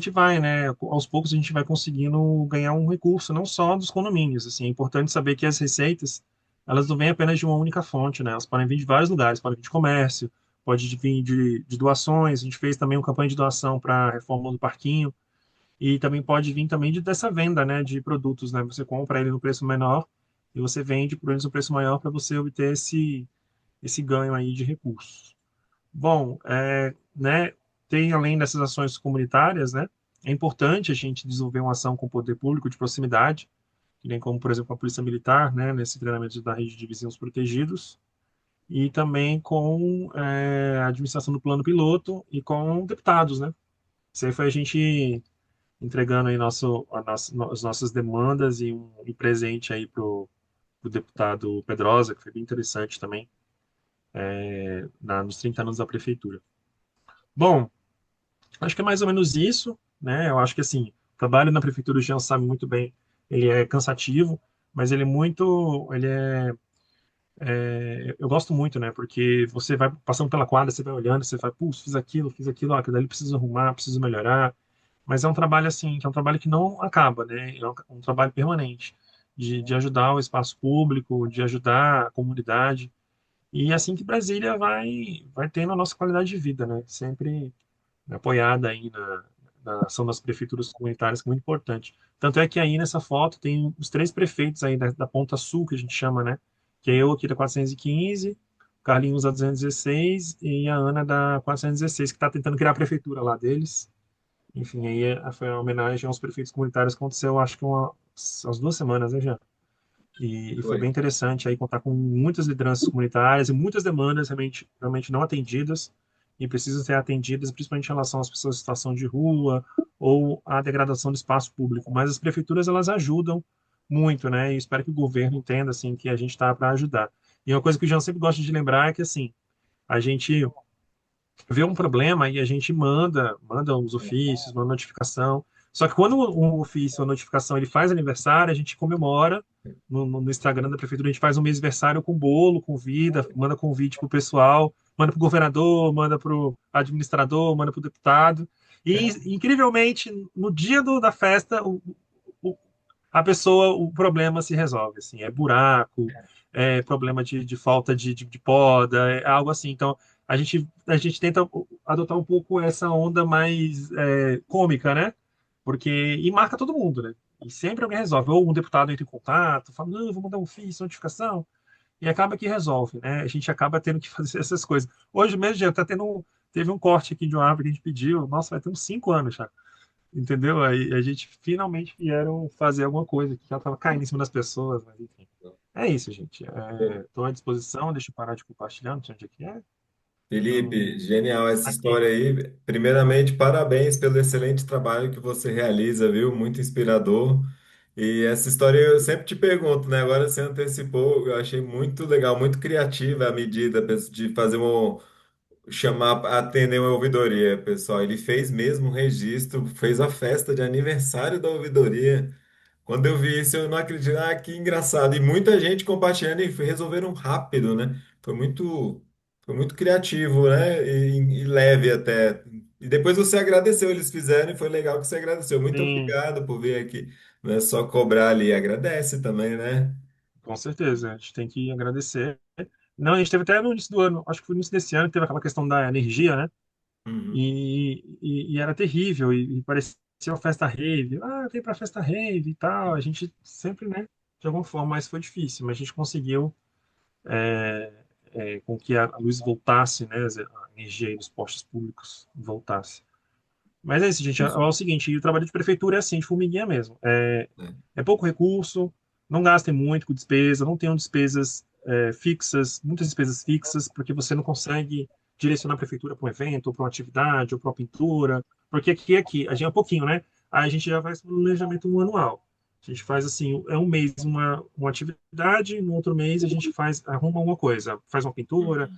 vai, né? Aos poucos a gente vai conseguindo ganhar um recurso, não só dos condomínios. Assim, é importante saber que as receitas, elas não vêm apenas de uma única fonte, né? Elas podem vir de vários lugares, podem vir de comércio, pode vir de doações. A gente fez também uma campanha de doação para a reforma do parquinho e também pode vir também dessa venda, né? De produtos, né? Você compra ele no preço menor e você vende por eles no preço maior para você obter esse ganho aí de recursos. Bom, né, tem além dessas ações comunitárias, né, é importante a gente desenvolver uma ação com o poder público de proximidade, que nem como, por exemplo, a Polícia Militar, né, nesse treinamento da rede de vizinhos protegidos, e também com a administração do plano piloto e com deputados, né. Isso aí foi a gente entregando aí as nossas demandas e um presente aí pro deputado Pedrosa, que foi bem interessante também, nos 30 anos da prefeitura. Bom, acho que é mais ou menos isso, né? Eu acho que assim, o trabalho na prefeitura, o Jean sabe muito bem, ele é cansativo, mas eu gosto muito, né? Porque você vai passando pela quadra, você vai olhando, você vai, putz, fiz aquilo, ó, aquilo ali preciso arrumar, preciso melhorar. Mas é um trabalho assim, que é um trabalho que não acaba, né? É um trabalho permanente de ajudar o espaço público, de ajudar a comunidade. E é assim que Brasília vai tendo a nossa qualidade de vida, né? Sempre apoiada aí na ação das prefeituras comunitárias, que é muito importante. Tanto é que aí nessa foto tem os três prefeitos aí da Ponta Sul, que a gente chama, né? Que é eu aqui da 415, o Carlinhos da 216 e a Ana da 416, que está tentando criar a prefeitura lá deles. Enfim, aí foi uma homenagem aos prefeitos comunitários que aconteceu, acho que umas 2 semanas, né, já? E foi bem Foi. interessante aí contar com muitas lideranças comunitárias e muitas demandas realmente não atendidas e precisam ser atendidas, principalmente em relação às pessoas em situação de rua ou à degradação do espaço público. Mas as prefeituras, elas ajudam muito, né? E espero que o governo entenda, assim, que a gente está para ajudar. E uma coisa que o Jean sempre gosta de lembrar é que, assim, a gente vê um problema e a gente manda os ofícios, manda notificação. Só que quando um ofício ou notificação ele faz aniversário, a gente comemora no Instagram da prefeitura, a gente faz um mêsversário com bolo, convida, manda convite pro pessoal, manda pro governador, manda pro administrador, manda pro deputado. E, incrivelmente, no dia da festa, o- o problema se resolve, assim, é buraco, é problema de falta de poda, é algo assim. Então, a gente tenta adotar um pouco essa onda mais cômica, né? E marca todo mundo, né? E sempre alguém resolve. Ou um deputado entra em contato, fala, não, eu vou mandar um ofício, notificação, e acaba que resolve, né? A gente acaba tendo que fazer essas coisas. Hoje mesmo já teve um corte aqui de uma árvore que a gente pediu, nossa, vai ter uns 5 anos já. entendeu? Aí a gente finalmente vieram fazer alguma coisa que já estava caindo em cima das pessoas, mas enfim. É isso, gente. Estou à disposição, deixa eu parar de compartilhar, não sei onde é que é. Então, Felipe, genial essa aqui. história aí. Primeiramente, parabéns pelo excelente trabalho que você realiza, viu? Muito inspirador. E essa história eu sempre te pergunto, né? Agora você antecipou, eu achei muito legal, muito criativa a medida de fazer chamar, atender uma ouvidoria, pessoal. Ele fez mesmo um registro, fez a festa de aniversário da ouvidoria. Quando eu vi isso, eu não acredito. Ah, que engraçado. E muita gente compartilhando e resolveram rápido, né? Foi muito criativo, né? E leve até. E depois você agradeceu, eles fizeram e foi legal que você agradeceu. Muito Sim, obrigado por vir aqui. Não é só cobrar ali, agradece também, né? com certeza. A gente tem que agradecer. Não, a gente teve até no início do ano, acho que foi no início desse ano, que teve aquela questão da energia, né? Uhum. E era terrível, e parecia uma festa rave. Ah, tem pra festa rave e tal. A gente sempre, né? De alguma forma, mas foi difícil, mas a gente conseguiu com que a luz voltasse, né? A energia aí dos postos públicos voltasse. Mas é isso, gente. É o seguinte, o trabalho de prefeitura é assim, de formiguinha mesmo. É pouco recurso, não gastem muito com despesa, não tenham despesas fixas, muitas despesas fixas, porque você não consegue direcionar a prefeitura para um evento, ou para uma atividade, ou para uma pintura, porque aqui, a gente é um pouquinho, né? Aí a gente já faz um planejamento anual. A gente faz assim, é um mês uma atividade, no outro mês a gente arruma alguma coisa, faz uma pintura.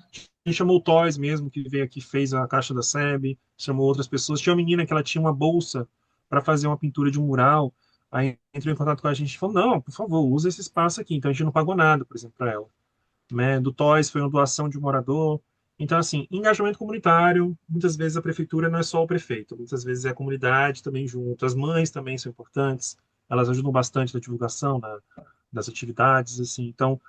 A gente chamou o Toys mesmo, que veio aqui, fez a caixa da SEB, chamou outras pessoas. Tinha uma menina que ela tinha uma bolsa para fazer uma pintura de um mural. Aí entrou em contato com a gente e falou: não, por favor, usa esse espaço aqui. Então a gente não pagou nada, por exemplo, para ela. Né? Do Toys foi uma doação de um morador. Então, assim, engajamento comunitário, muitas vezes a prefeitura não é só o prefeito, muitas vezes é a comunidade também junto. As mães também são importantes, elas ajudam bastante na divulgação das atividades, assim. Então,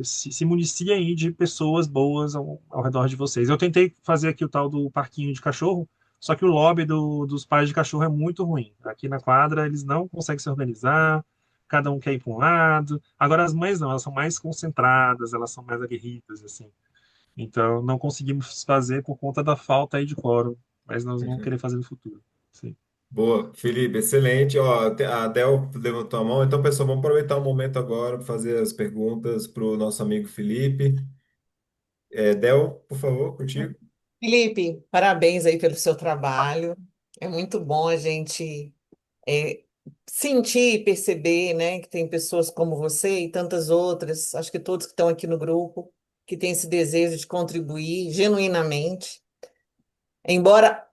se municie aí de pessoas boas ao redor de vocês. Eu tentei fazer aqui o tal do parquinho de cachorro, só que o lobby dos pais de cachorro é muito ruim. Aqui na quadra eles não conseguem se organizar, cada um quer ir para um lado. Agora as mães não, elas são mais concentradas, elas são mais aguerridas, assim. Então não conseguimos fazer por conta da falta aí de quórum, mas nós vamos querer fazer no futuro. Sim. Boa, Felipe, excelente. Ó, a Del levantou a mão, então, pessoal, vamos aproveitar o momento agora para fazer as perguntas para o nosso amigo Felipe. Del, por favor, contigo. Felipe, parabéns aí pelo seu trabalho. É muito bom a gente é, sentir e perceber, né, que tem pessoas como você e tantas outras, acho que todos que estão aqui no grupo, que têm esse desejo de contribuir genuinamente. Embora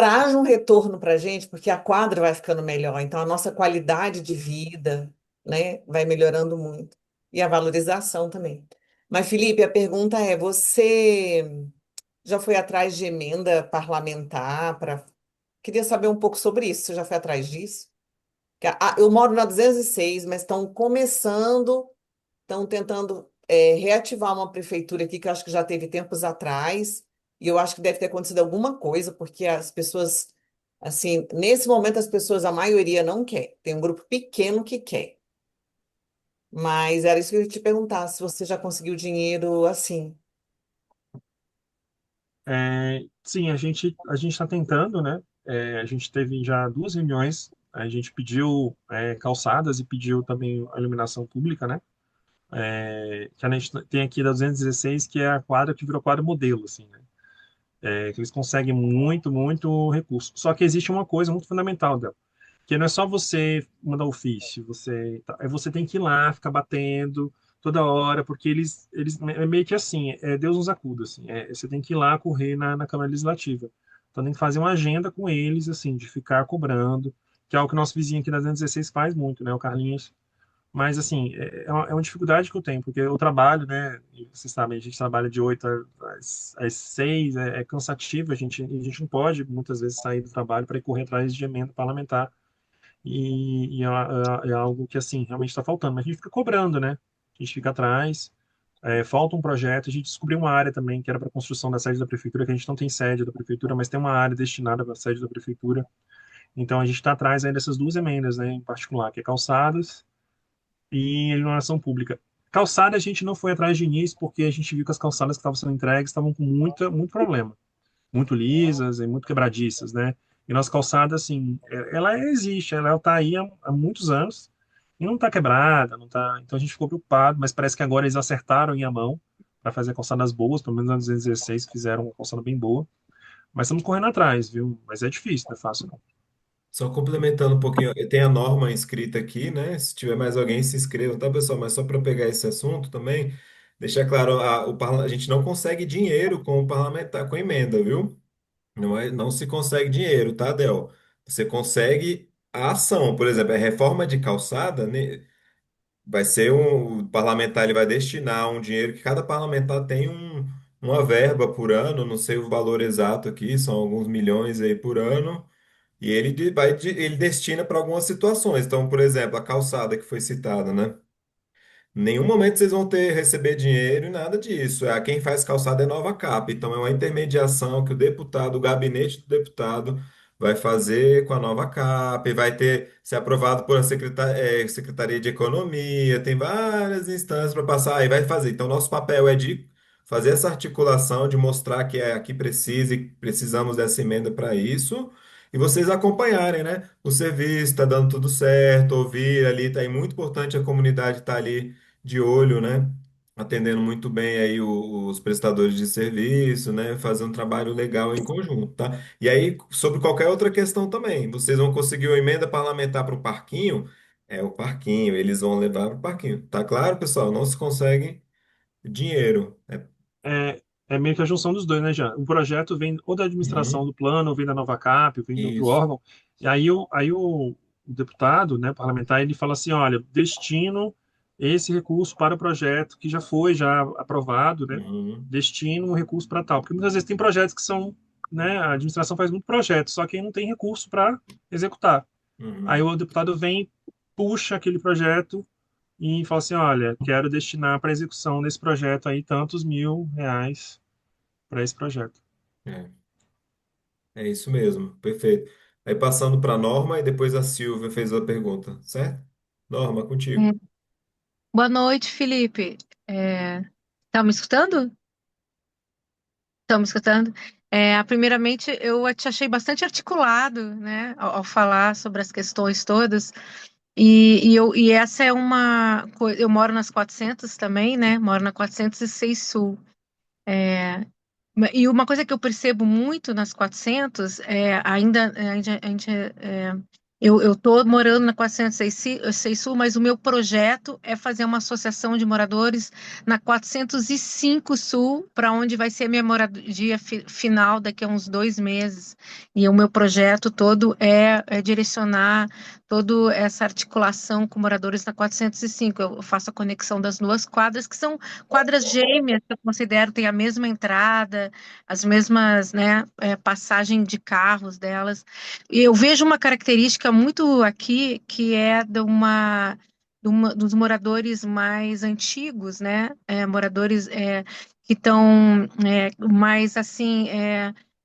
haja um retorno para a gente, porque a quadra vai ficando melhor, então a nossa qualidade de vida, né, vai melhorando muito. E a valorização também. Mas, Felipe, a pergunta é: você já foi atrás de emenda parlamentar para. Queria saber um pouco sobre isso. Você já foi atrás disso? Eu moro na 206, mas estão tentando reativar uma prefeitura aqui que eu acho que já teve tempos atrás, e eu acho que deve ter acontecido alguma coisa, porque as pessoas, assim, nesse momento as pessoas, a maioria não quer. Tem um grupo pequeno que quer. Mas era isso que eu ia te perguntar, se você já conseguiu dinheiro assim. Sim, a gente está tentando, né? A gente teve já duas reuniões. A gente pediu calçadas e pediu também a iluminação pública, né? Que a gente tem aqui da 216, que é a quadra que virou quadra modelo, assim, né? Que eles conseguem muito, muito recurso. Só que existe uma coisa muito fundamental dela, que não é só você mandar ofício, você tem que ir lá, ficar batendo toda hora, porque eles é meio que assim, Deus nos acuda, assim, você tem que ir lá correr na Câmara Legislativa. Então tem que fazer uma agenda com eles, assim, de ficar cobrando, que é o que o nosso vizinho aqui da 216 faz muito, né, o Carlinhos. Mas, assim, é uma dificuldade que eu tenho, porque eu trabalho, né? E vocês sabem, a gente trabalha de 8 às 6, é cansativo, a gente não pode, muitas vezes, sair do trabalho para ir correr atrás de emenda parlamentar. E é algo que, assim, realmente está faltando. Mas a gente fica cobrando, né? A gente fica atrás. Falta um projeto. A gente descobriu uma área também que era para a construção da sede da prefeitura, que a gente não tem sede da prefeitura, mas tem uma área destinada para a sede da prefeitura. Então, a gente está atrás aí dessas duas emendas, né? Em particular, que é calçadas e iluminação pública. Calçada a gente não foi atrás de início porque a gente viu que as calçadas que estavam sendo entregues estavam com muito problema, muito lisas e muito quebradiças, né? E nossa calçada, assim, ela existe, ela está aí há muitos anos e não está quebrada, não tá. Então a gente ficou preocupado, mas parece que agora eles acertaram em a mão para fazer calçadas boas, pelo menos na 216 fizeram uma calçada bem boa. Mas estamos correndo atrás, viu? Mas é difícil, não é fácil, não. Só complementando um pouquinho, tem a norma inscrita aqui, né? Se tiver mais alguém, se inscreva, tá, pessoal? Mas só para pegar esse assunto também, deixar claro, a gente não consegue dinheiro com o parlamentar, com emenda, viu? Não se consegue dinheiro, tá, Del? Você consegue a ação, por exemplo, a reforma de calçada, né? Vai ser o parlamentar, ele vai destinar um dinheiro que cada parlamentar tem uma verba por ano, não sei o valor exato aqui, são alguns milhões aí por ano. E ele destina para algumas situações. Então, por exemplo, a calçada que foi citada, né? Nenhum momento vocês vão ter receber dinheiro e nada disso. Quem faz calçada é Nova Cap. Então é uma intermediação que o deputado, o gabinete do deputado vai fazer com a Nova Cap, vai ter ser aprovado por a Secretaria de Economia, tem várias instâncias para passar, e vai fazer. Então nosso papel é de fazer essa articulação, de mostrar que aqui precisa e precisamos dessa emenda para isso. E vocês acompanharem, né? O serviço está dando tudo certo, ouvir ali, tá aí muito importante a comunidade estar ali de olho, né? Atendendo muito bem aí os prestadores de serviço, né? Fazendo um trabalho legal em conjunto, tá? E aí, sobre qualquer outra questão também, vocês vão conseguir uma emenda parlamentar para o parquinho? É o parquinho, eles vão levar para o parquinho. Tá claro, pessoal? Não se consegue dinheiro. É meio que a junção dos dois, né, Jean? O projeto vem ou da administração Uhum, do plano, ou vem da Nova Cap, ou vem de outro isso. órgão. E aí o deputado, né, parlamentar, ele fala assim, olha, destino esse recurso para o projeto que já aprovado, né? Uhum, Destino um recurso para tal. Porque muitas vezes tem projetos que são, né, a administração faz muito projeto, só que aí não tem recurso para executar. Aí uhum. o deputado vem, puxa aquele projeto e fala assim, olha, quero destinar para execução desse projeto aí tantos mil reais para esse projeto. É, é isso mesmo, perfeito. Aí passando para a Norma e depois a Silvia fez a pergunta, certo? Norma, contigo. É. Boa noite, Felipe. Tá me escutando? Estão me escutando? Primeiramente, eu te achei bastante articulado, né, ao falar sobre as questões todas. E essa é uma coisa. Eu moro nas 400 também, né? Moro na 406 Sul. E uma coisa que eu percebo muito nas 400 eu estou morando na 406 Sul, mas o meu projeto é fazer uma associação de moradores na 405 Sul, para onde vai ser a minha moradia final daqui a uns 2 meses. E o meu projeto todo é direcionar toda essa articulação com moradores na 405. Eu faço a conexão das duas quadras, que são quadras gêmeas, que eu considero tem a mesma entrada, as mesmas, né, passagem de carros delas. E eu vejo uma característica muito aqui que é dos moradores mais antigos, né? Moradores que estão mais assim,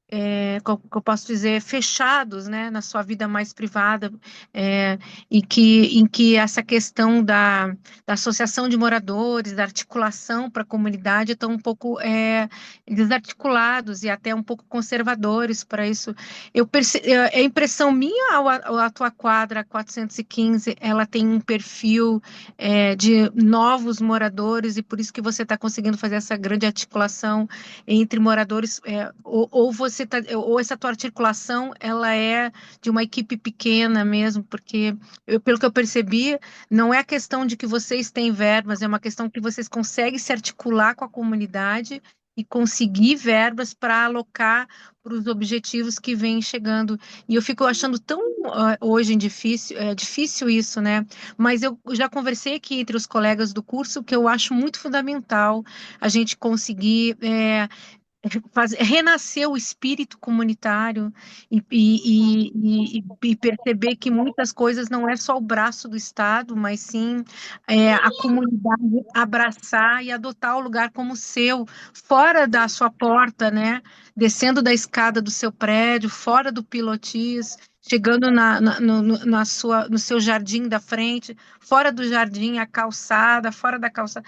que eu posso dizer, fechados, né, na sua vida mais privada, é, em que essa questão da associação de moradores, da articulação para a comunidade, estão um pouco desarticulados e até um pouco conservadores para isso. É impressão minha, a tua quadra 415, ela tem um perfil de novos moradores e por isso que você está conseguindo fazer essa grande articulação entre moradores, ou essa tua articulação ela é de uma equipe pequena mesmo, porque pelo que eu percebi, não é a questão de que vocês têm verbas, é uma questão que vocês conseguem se articular com a comunidade e conseguir verbas para alocar para os objetivos que vêm chegando. E eu fico achando tão hoje difícil, é difícil isso, né? Mas eu já conversei aqui entre os colegas do curso que eu acho muito fundamental a gente conseguir renascer o espírito comunitário e perceber que muitas coisas não é só o braço do Estado, mas sim a comunidade abraçar e adotar o lugar como seu, fora da sua porta, né? Descendo da escada do seu prédio, fora do pilotis. chegando no seu jardim da frente, fora do jardim, a calçada, fora da calçada,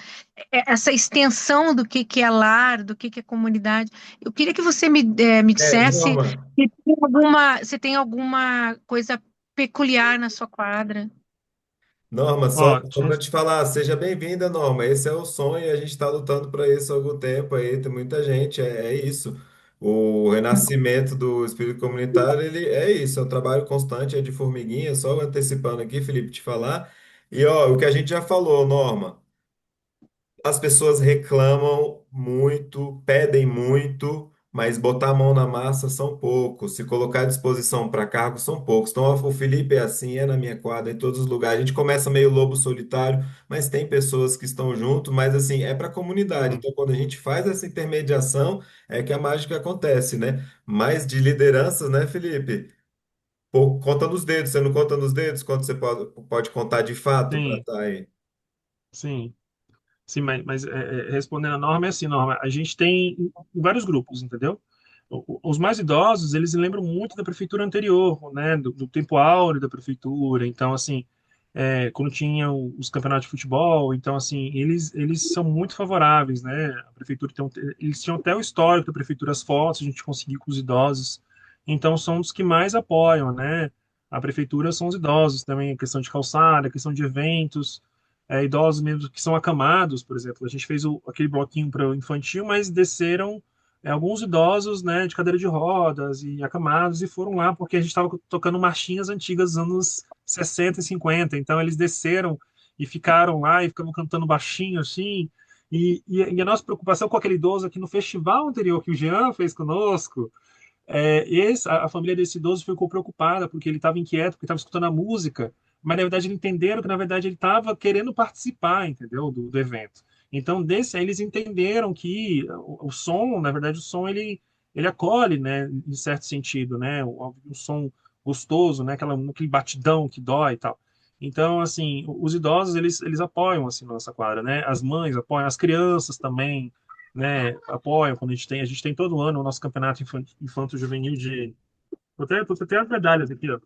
essa extensão do que é lar, do que é comunidade. Eu queria que você me dissesse Norma, se tem alguma coisa peculiar na sua quadra. Norma, Ó, só para te falar, seja bem-vinda, Norma. Esse é o sonho e a gente está lutando para isso há algum tempo aí, tem muita gente, é isso. O renascimento do espírito comunitário, ele é isso, é um trabalho constante, é de formiguinha, só antecipando aqui, Felipe, te falar. E ó, o que a gente já falou, Norma. As pessoas reclamam muito, pedem muito, mas botar a mão na massa são poucos. Se colocar à disposição para cargo são poucos. Então, o Felipe é assim, é na minha quadra, em todos os lugares. A gente começa meio lobo solitário, mas tem pessoas que estão junto, mas assim, é para a comunidade. hum, Então, quando a gente faz essa intermediação, é que a mágica acontece, né? Mas de lideranças, né, Felipe? Pô, conta nos dedos, você não conta nos dedos quando você pode contar de fato para sim, estar aí. sim. Sim, mas respondendo a Norma, é assim, Norma, a gente tem vários grupos, entendeu? Os mais idosos, eles lembram muito da prefeitura anterior, né, do tempo áureo da prefeitura, então, assim, quando tinha os campeonatos de futebol, então, assim, eles são muito favoráveis, né, a prefeitura eles tinham até o histórico da prefeitura, as fotos, a gente conseguiu com os idosos, então, são os que mais apoiam, né, a prefeitura são os idosos também, a questão de calçada, a questão de eventos, idosos mesmo que são acamados, por exemplo. A gente fez aquele bloquinho para o infantil, mas desceram alguns idosos, né, de cadeira de rodas e acamados e foram lá porque a gente estava tocando marchinhas antigas dos anos 60 e 50. Então eles desceram e ficaram lá e ficavam cantando baixinho assim. E a nossa preocupação com aquele idoso aqui no festival anterior que o Jean fez conosco, a família desse idoso ficou preocupada porque ele estava inquieto, porque estava escutando a música, mas na verdade eles entenderam que na verdade ele estava querendo participar, entendeu, do evento. Então, desse aí eles entenderam que o som, na verdade, o som ele acolhe, né, em certo sentido, né, um som gostoso, né, aquele batidão que dói e tal. Então, assim, os idosos eles apoiam assim nossa quadra, né? As mães apoiam, as crianças também, né, apoiam quando a gente tem todo ano o nosso campeonato infanto-juvenil de. Tô até as medalhas aqui, ó.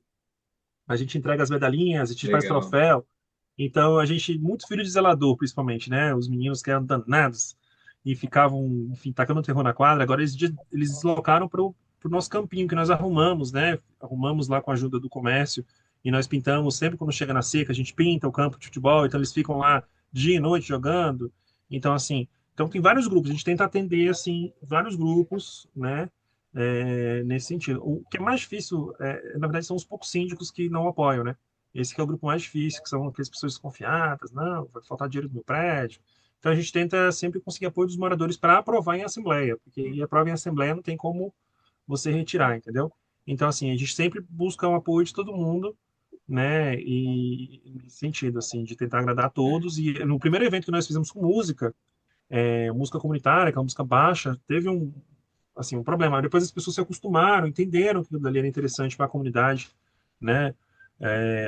A gente entrega as medalhinhas, a gente faz Legal. troféu. Então, a gente, muito filho de zelador, principalmente, né? Os meninos que eram danados e ficavam, enfim, tacando terror na quadra. Agora eles deslocaram para o nosso campinho que nós arrumamos, né? Arrumamos lá com a ajuda do comércio e nós pintamos sempre quando chega na seca, a gente pinta o campo de futebol, então eles ficam lá dia e noite jogando. Então, assim, então tem vários grupos, a gente tenta atender, assim, vários grupos, né? Nesse sentido. O que é mais difícil, na verdade, são os poucos síndicos que não apoiam, né? Esse que é o grupo mais difícil, que são aquelas pessoas desconfiadas, não, vai faltar dinheiro no meu prédio. Então a gente tenta sempre conseguir apoio dos moradores para aprovar em assembleia, porque e aprova em assembleia não tem como você retirar, entendeu? Então, assim, a gente sempre busca o apoio de todo mundo, né? E nesse sentido, assim, de tentar agradar a todos. E no primeiro evento que nós fizemos com música, música comunitária, que é uma música baixa, teve um problema. Depois as pessoas se acostumaram, entenderam que aquilo dali era interessante para a comunidade, né?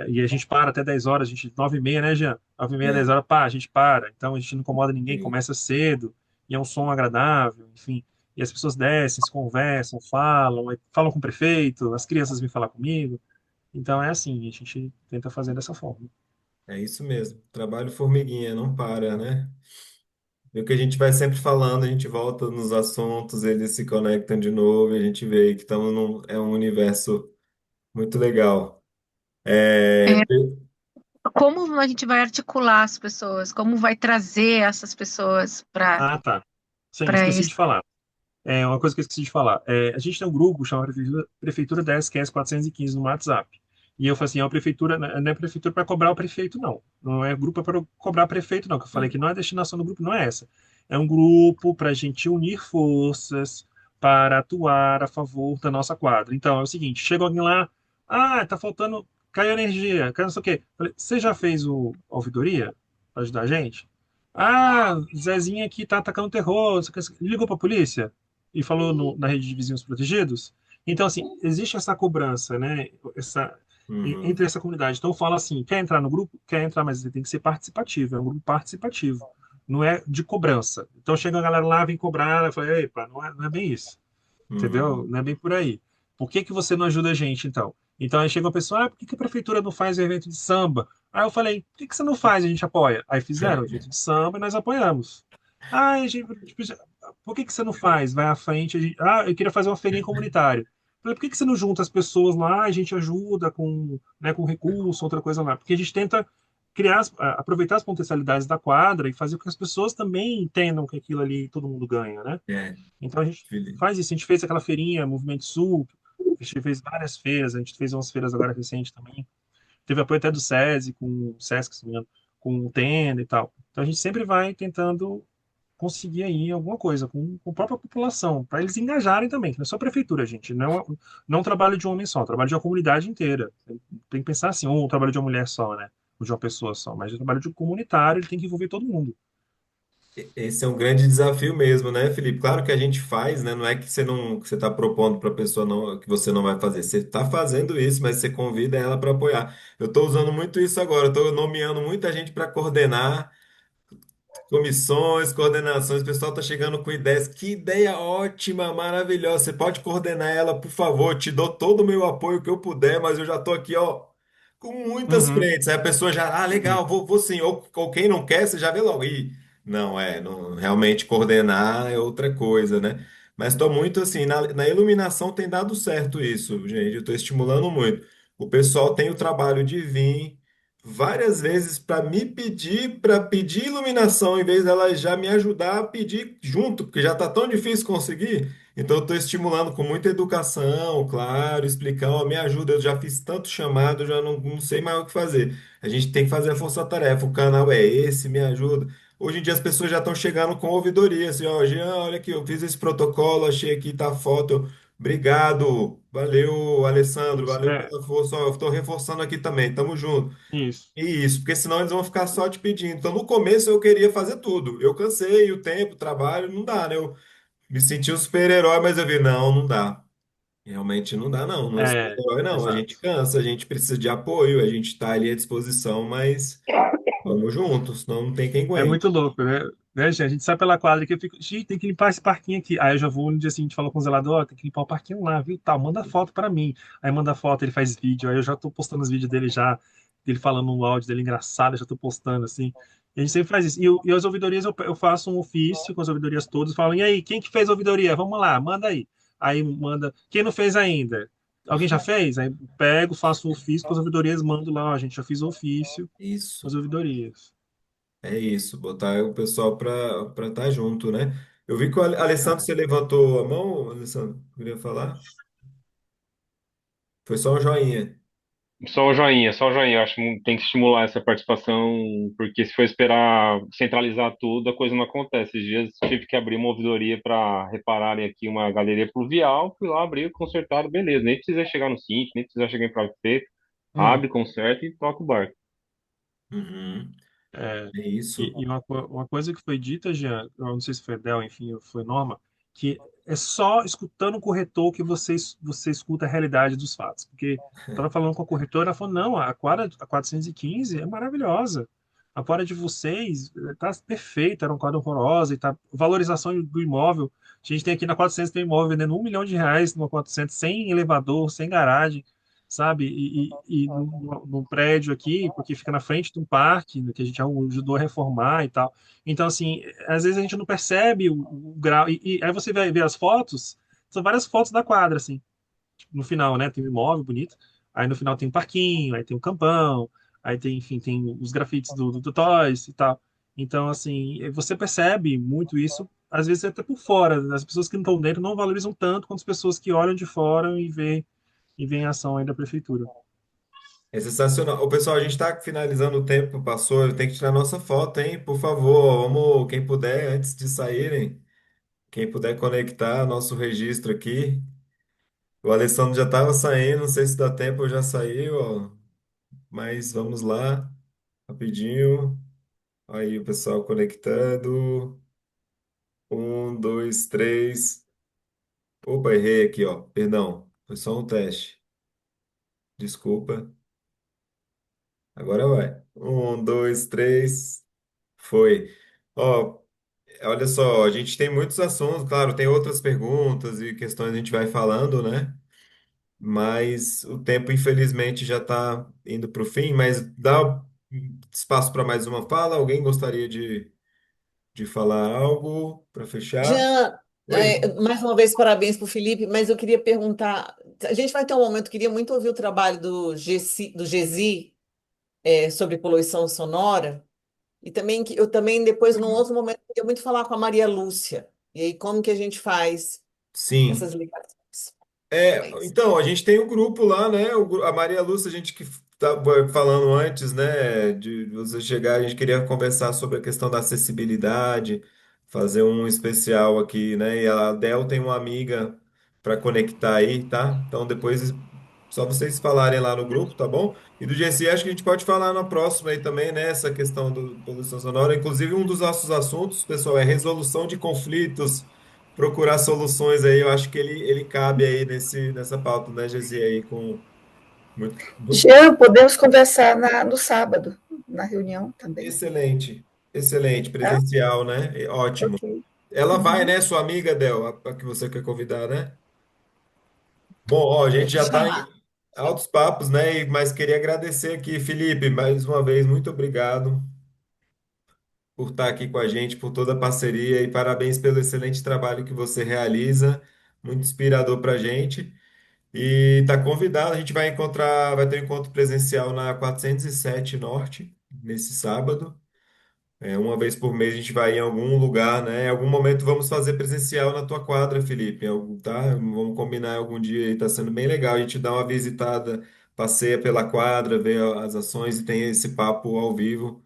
E a gente para até 10 horas, a gente, 9h30, né, Jean? 9h30, 10 É, horas, pá, a gente para. Então a gente não incomoda ninguém, sim. começa cedo, e é um som agradável, enfim. E as pessoas descem, se conversam, falam, aí falam com o prefeito, as crianças vêm falar comigo. Então é assim, a gente tenta fazer dessa forma. É isso mesmo. Trabalho formiguinha, não para, né? E o que a gente vai sempre falando, a gente volta nos assuntos, eles se conectam de novo e a gente vê que estamos é um universo muito legal. É, É, como a gente vai articular as pessoas? Como vai trazer essas pessoas Ah, tá. Sim, para esqueci isso? de falar. Uma coisa que eu esqueci de falar. A gente tem um grupo chamado Prefeitura 10 QS 415 no WhatsApp. E eu falei assim, é uma prefeitura, não é prefeitura para cobrar o prefeito, não. Não é grupo para cobrar prefeito, não. Que eu falei que não é a destinação do grupo, não é essa. É um grupo para a gente unir forças para atuar a favor da nossa quadra. Então, é o seguinte, chega alguém lá, tá faltando, caiu energia, caiu não sei o quê. Falei, você já fez a ouvidoria para ajudar a gente? Zezinho aqui tá atacando terror, não sei o quê. Ligou para a polícia? E falou na rede de vizinhos protegidos. Então, assim, existe essa cobrança, né? uhum, Entre essa comunidade. Então, fala assim: quer entrar no grupo? Quer entrar, mas ele tem que ser participativo. É um grupo participativo. Não é de cobrança. Então, chega a galera lá, vem cobrar. Eu falei: epa, não é bem isso. Entendeu? uhum. Não é bem por aí. Por que que você não ajuda a gente, então? Então aí chega uma pessoa, por que que a prefeitura não faz evento de samba? Aí eu falei, por que que você não faz? A gente apoia. Aí fizeram o evento de samba e nós apoiamos. Ah, gente, tipo, por que que você não faz? Vai à frente. Eu queria fazer uma feirinha comunitária. Falei, por que que você não junta as pessoas lá? A gente ajuda com, né, com recurso, outra coisa lá. Porque a gente tenta aproveitar as potencialidades da quadra e fazer com que as pessoas também entendam que aquilo ali todo mundo ganha, né? É, Então a gente Felipe. faz isso. A gente fez aquela feirinha, Movimento Sul, a gente fez várias feiras, a gente fez umas feiras agora recentes também. Teve apoio até do SESI, com o SESC, se não me engano, com o Tenda e tal. Então a gente sempre vai tentando conseguir aí alguma coisa com a própria população, para eles engajarem também, que não é só a prefeitura, gente, não é um trabalho de um homem só, é um trabalho de uma comunidade inteira. Tem que pensar assim, ou um trabalho de uma mulher só, né? Ou de uma pessoa só, mas o trabalho de um comunitário, ele tem que envolver todo mundo. Esse é um grande desafio mesmo, né, Felipe? Claro que a gente faz, né? Não é que você não, que você está propondo para a pessoa não, que você não vai fazer. Você está fazendo isso, mas você convida ela para apoiar. Eu estou usando muito isso agora. Eu estou nomeando muita gente para coordenar comissões, coordenações, o pessoal está chegando com ideias. Que ideia ótima, maravilhosa. Você pode coordenar ela, por favor. Te dou todo o meu apoio que eu puder, mas eu já estou aqui, ó, com muitas Uhum. frentes. Aí a pessoa já, legal, vou sim. Ou quem não quer, você já vê logo. Ih, não, não, realmente coordenar é outra coisa, né? Mas estou muito assim, na iluminação tem dado certo isso, gente. Eu estou estimulando muito. O pessoal tem o trabalho de vir várias vezes para pedir iluminação, em vez dela já me ajudar a pedir junto, porque já está tão difícil conseguir. Então, eu estou estimulando com muita educação, claro, explicando, ó, me ajuda, eu já fiz tanto chamado, já não sei mais o que fazer. A gente tem que fazer a força-tarefa, o canal é esse, me ajuda. Hoje em dia as pessoas já estão chegando com ouvidoria, assim, ó, Jean, olha aqui, eu fiz esse protocolo, achei aqui, tá a foto. Obrigado, valeu, Alessandro, Isso, valeu pela força, ó, eu estou reforçando aqui também, tamo junto. isso. Isso, porque senão eles vão ficar só te pedindo. Então, no começo eu queria fazer tudo. Eu cansei, o tempo, o trabalho, não dá, né? Eu me senti um super-herói, mas eu vi, não dá. Realmente não dá, não. Não é É, super-herói, não. A gente exato. cansa, a gente precisa de apoio, a gente está ali à disposição, mas vamos juntos, senão não tem quem É aguente. muito louco, né? Né, gente? A gente sai pela quadra que eu fico, gente, tem que limpar esse parquinho aqui. Aí eu já vou no dia seguinte, falo com o zelador, ó, tem que limpar o parquinho lá, viu? Tá, manda foto pra mim. Aí manda foto, ele faz vídeo, aí eu já tô postando os vídeos dele já, dele falando um áudio dele engraçado, eu já tô postando assim. E a gente sempre faz isso. E as ouvidorias, eu faço um ofício com as ouvidorias todas, falam, e aí, quem que fez a ouvidoria? Vamos lá, manda aí. Aí manda, quem não fez ainda? Alguém já fez? Aí pego, faço o ofício com as ouvidorias, mando lá, ó, a gente já fiz o ofício com Isso, as ouvidorias. é isso. Botar o pessoal para estar junto, né? Eu vi que o Alessandro, você levantou a mão, Alessandro, queria falar? Foi só um joinha. Só o joinha, só o joinha. Eu acho que tem que estimular essa participação, porque se for esperar centralizar tudo, a coisa não acontece. Esses dias tive que abrir uma ouvidoria para repararem aqui uma galeria pluvial. Fui lá, abri, consertaram, beleza. Nem precisa chegar no sítio, nem precisa chegar em prefeito. Hum. Abre, conserta e toca o barco. Uhum. É, É isso. e uma coisa que foi dita, Jean, eu não sei se foi Del, enfim, foi Norma, que é só escutando o corretor que você escuta a realidade dos fatos. Porque eu estava falando com a corretora, ela falou, não, a 415 é maravilhosa. A quadra de vocês está perfeita, era uma quadra horrorosa, e tá, valorização do imóvel. A gente tem aqui na 400 tem um imóvel vendendo R$ 1 milhão numa 400, sem elevador, sem garagem, sabe? E num prédio aqui, porque fica na frente de um parque, né, que a gente ajudou a reformar e tal. Então, assim, às vezes a gente não percebe o grau. E aí você vai ver as fotos, são várias fotos da quadra, assim. Tipo, no final, né? Tem um imóvel bonito, aí no final tem um parquinho, aí tem um campão, aí tem, enfim, tem os grafites do Toys e tal. Então, assim, você percebe muito isso, às vezes até por fora. As pessoas que não estão dentro não valorizam tanto quanto as pessoas que olham de fora e vê a ação aí da prefeitura. É sensacional. Ô, pessoal, a gente está finalizando o tempo, passou. Eu tenho que tirar nossa foto, hein? Por favor, vamos, quem puder, antes de saírem, quem puder conectar nosso registro aqui. O Alessandro já estava saindo, não sei se dá tempo, ou já saiu, ó. Mas vamos lá, rapidinho. Aí o pessoal conectando. Um, dois, três. Opa, errei aqui, ó. Perdão, foi só um teste. Desculpa. Agora vai. Um, dois, três. Foi. Ó, olha só, a gente tem muitos assuntos, claro, tem outras perguntas e questões a gente vai falando, né? mas o tempo, infelizmente, já está indo para o fim. Mas dá espaço para mais uma fala. Alguém gostaria de falar algo para fechar? Jean, Oi? mais uma vez, parabéns para o Felipe, mas eu queria perguntar: a gente vai ter um momento, queria muito ouvir o trabalho do GESI, sobre poluição sonora, e também eu também, depois, num outro momento, queria muito falar com a Maria Lúcia, e aí como que a gente faz essas Sim. ligações. Parabéns. Então, a gente tem o grupo lá, né? A Maria Lúcia, a gente que estava falando antes, né? De você chegar, a gente queria conversar sobre a questão da acessibilidade, fazer um especial aqui, né? E a Del tem uma amiga para conectar aí, tá? Então, depois, só vocês falarem lá no grupo, tá bom? E do GC, acho que a gente pode falar na próxima aí também, né? Essa questão do poluição sonora. Inclusive, um dos nossos assuntos, pessoal, é resolução de conflitos, procurar soluções aí. Eu acho que ele cabe aí nessa pauta, né, Gesi, aí com muito Jean, podemos conversar no sábado, na reunião também, excelente, excelente, tá? presencial, né? Ótimo. Ok. Ela vai, Uhum. né, sua amiga Del, a que você quer convidar, né? Bom, ó, a gente já está em Chamar. altos papos, né? Mas queria agradecer aqui, Felipe, mais uma vez, muito obrigado por estar aqui com a gente, por toda a parceria e parabéns pelo excelente trabalho que você realiza, muito inspirador para a gente. E tá convidado, a gente vai encontrar, vai ter um encontro presencial na 407 Norte, nesse sábado. Uma vez por mês a gente vai em algum lugar, né? Em algum momento vamos fazer presencial na tua quadra, Felipe, tá? Vamos combinar algum dia aí, tá sendo bem legal. A gente dá uma visitada, passeia pela quadra, vê as ações e tem esse papo ao vivo.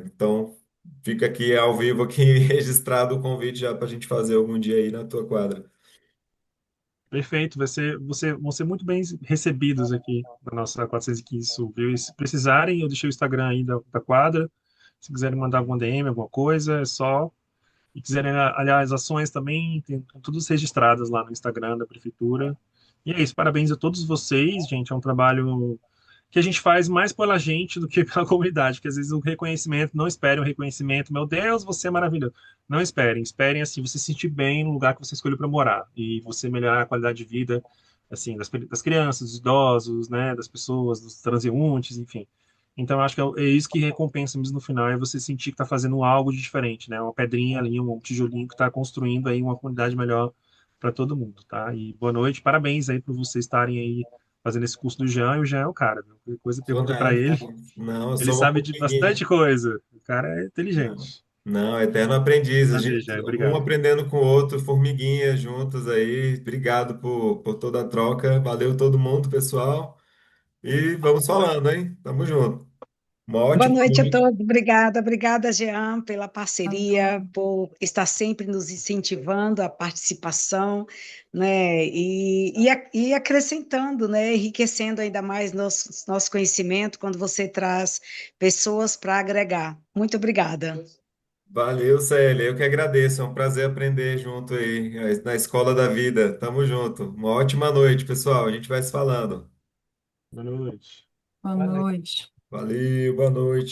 Então, fica aqui ao vivo, aqui registrado o convite já para a gente fazer algum dia aí na tua quadra. Perfeito, vão ser muito bem recebidos aqui na nossa 415 Sul, viu? E se precisarem, eu deixei o Instagram aí da quadra. Se quiserem mandar algum DM, alguma coisa, é só. E quiserem olhar as ações também, tem todas registradas lá no Instagram da Prefeitura. E é isso, parabéns a todos vocês, gente. É um trabalho que a gente faz mais pela gente do que pela comunidade, porque às vezes o reconhecimento, não esperem o reconhecimento, meu Deus, você é maravilhoso. Não esperem, esperem assim, você se sentir bem no lugar que você escolheu para morar e você melhorar a qualidade de vida assim das crianças, dos idosos, né, das pessoas, dos transeuntes, enfim. Então, eu acho que é isso que recompensa mesmo no final, é você sentir que está fazendo algo de diferente, né? Uma pedrinha ali, um tijolinho que está construindo aí uma comunidade melhor para todo mundo, tá? E boa noite, parabéns aí por vocês estarem aí fazendo esse curso do Jean, e o Jean é o cara, viu? Qualquer coisa Sou pergunta para nada. ele, Não, eu ele sou uma sabe de formiguinha. bastante coisa, o cara é Não, inteligente. não, eterno aprendiz. A Prazer, gente, Jean, um obrigado. aprendendo com o outro, formiguinha juntos aí. Obrigado por toda a troca. Valeu todo mundo, pessoal. E vamos falando, hein? Tamo junto. Uma Boa ótima noite a noite. todos. Obrigada, obrigada, Jean, pela parceria, por estar sempre nos incentivando a participação, né? E acrescentando, né? Enriquecendo ainda mais nosso conhecimento quando você traz pessoas para agregar. Muito obrigada. Valeu, Célia. Eu que agradeço. É um prazer aprender junto aí, na escola da vida. Tamo junto. Uma ótima noite, pessoal. A gente vai se falando. Boa noite. Boa noite. Valeu, boa noite.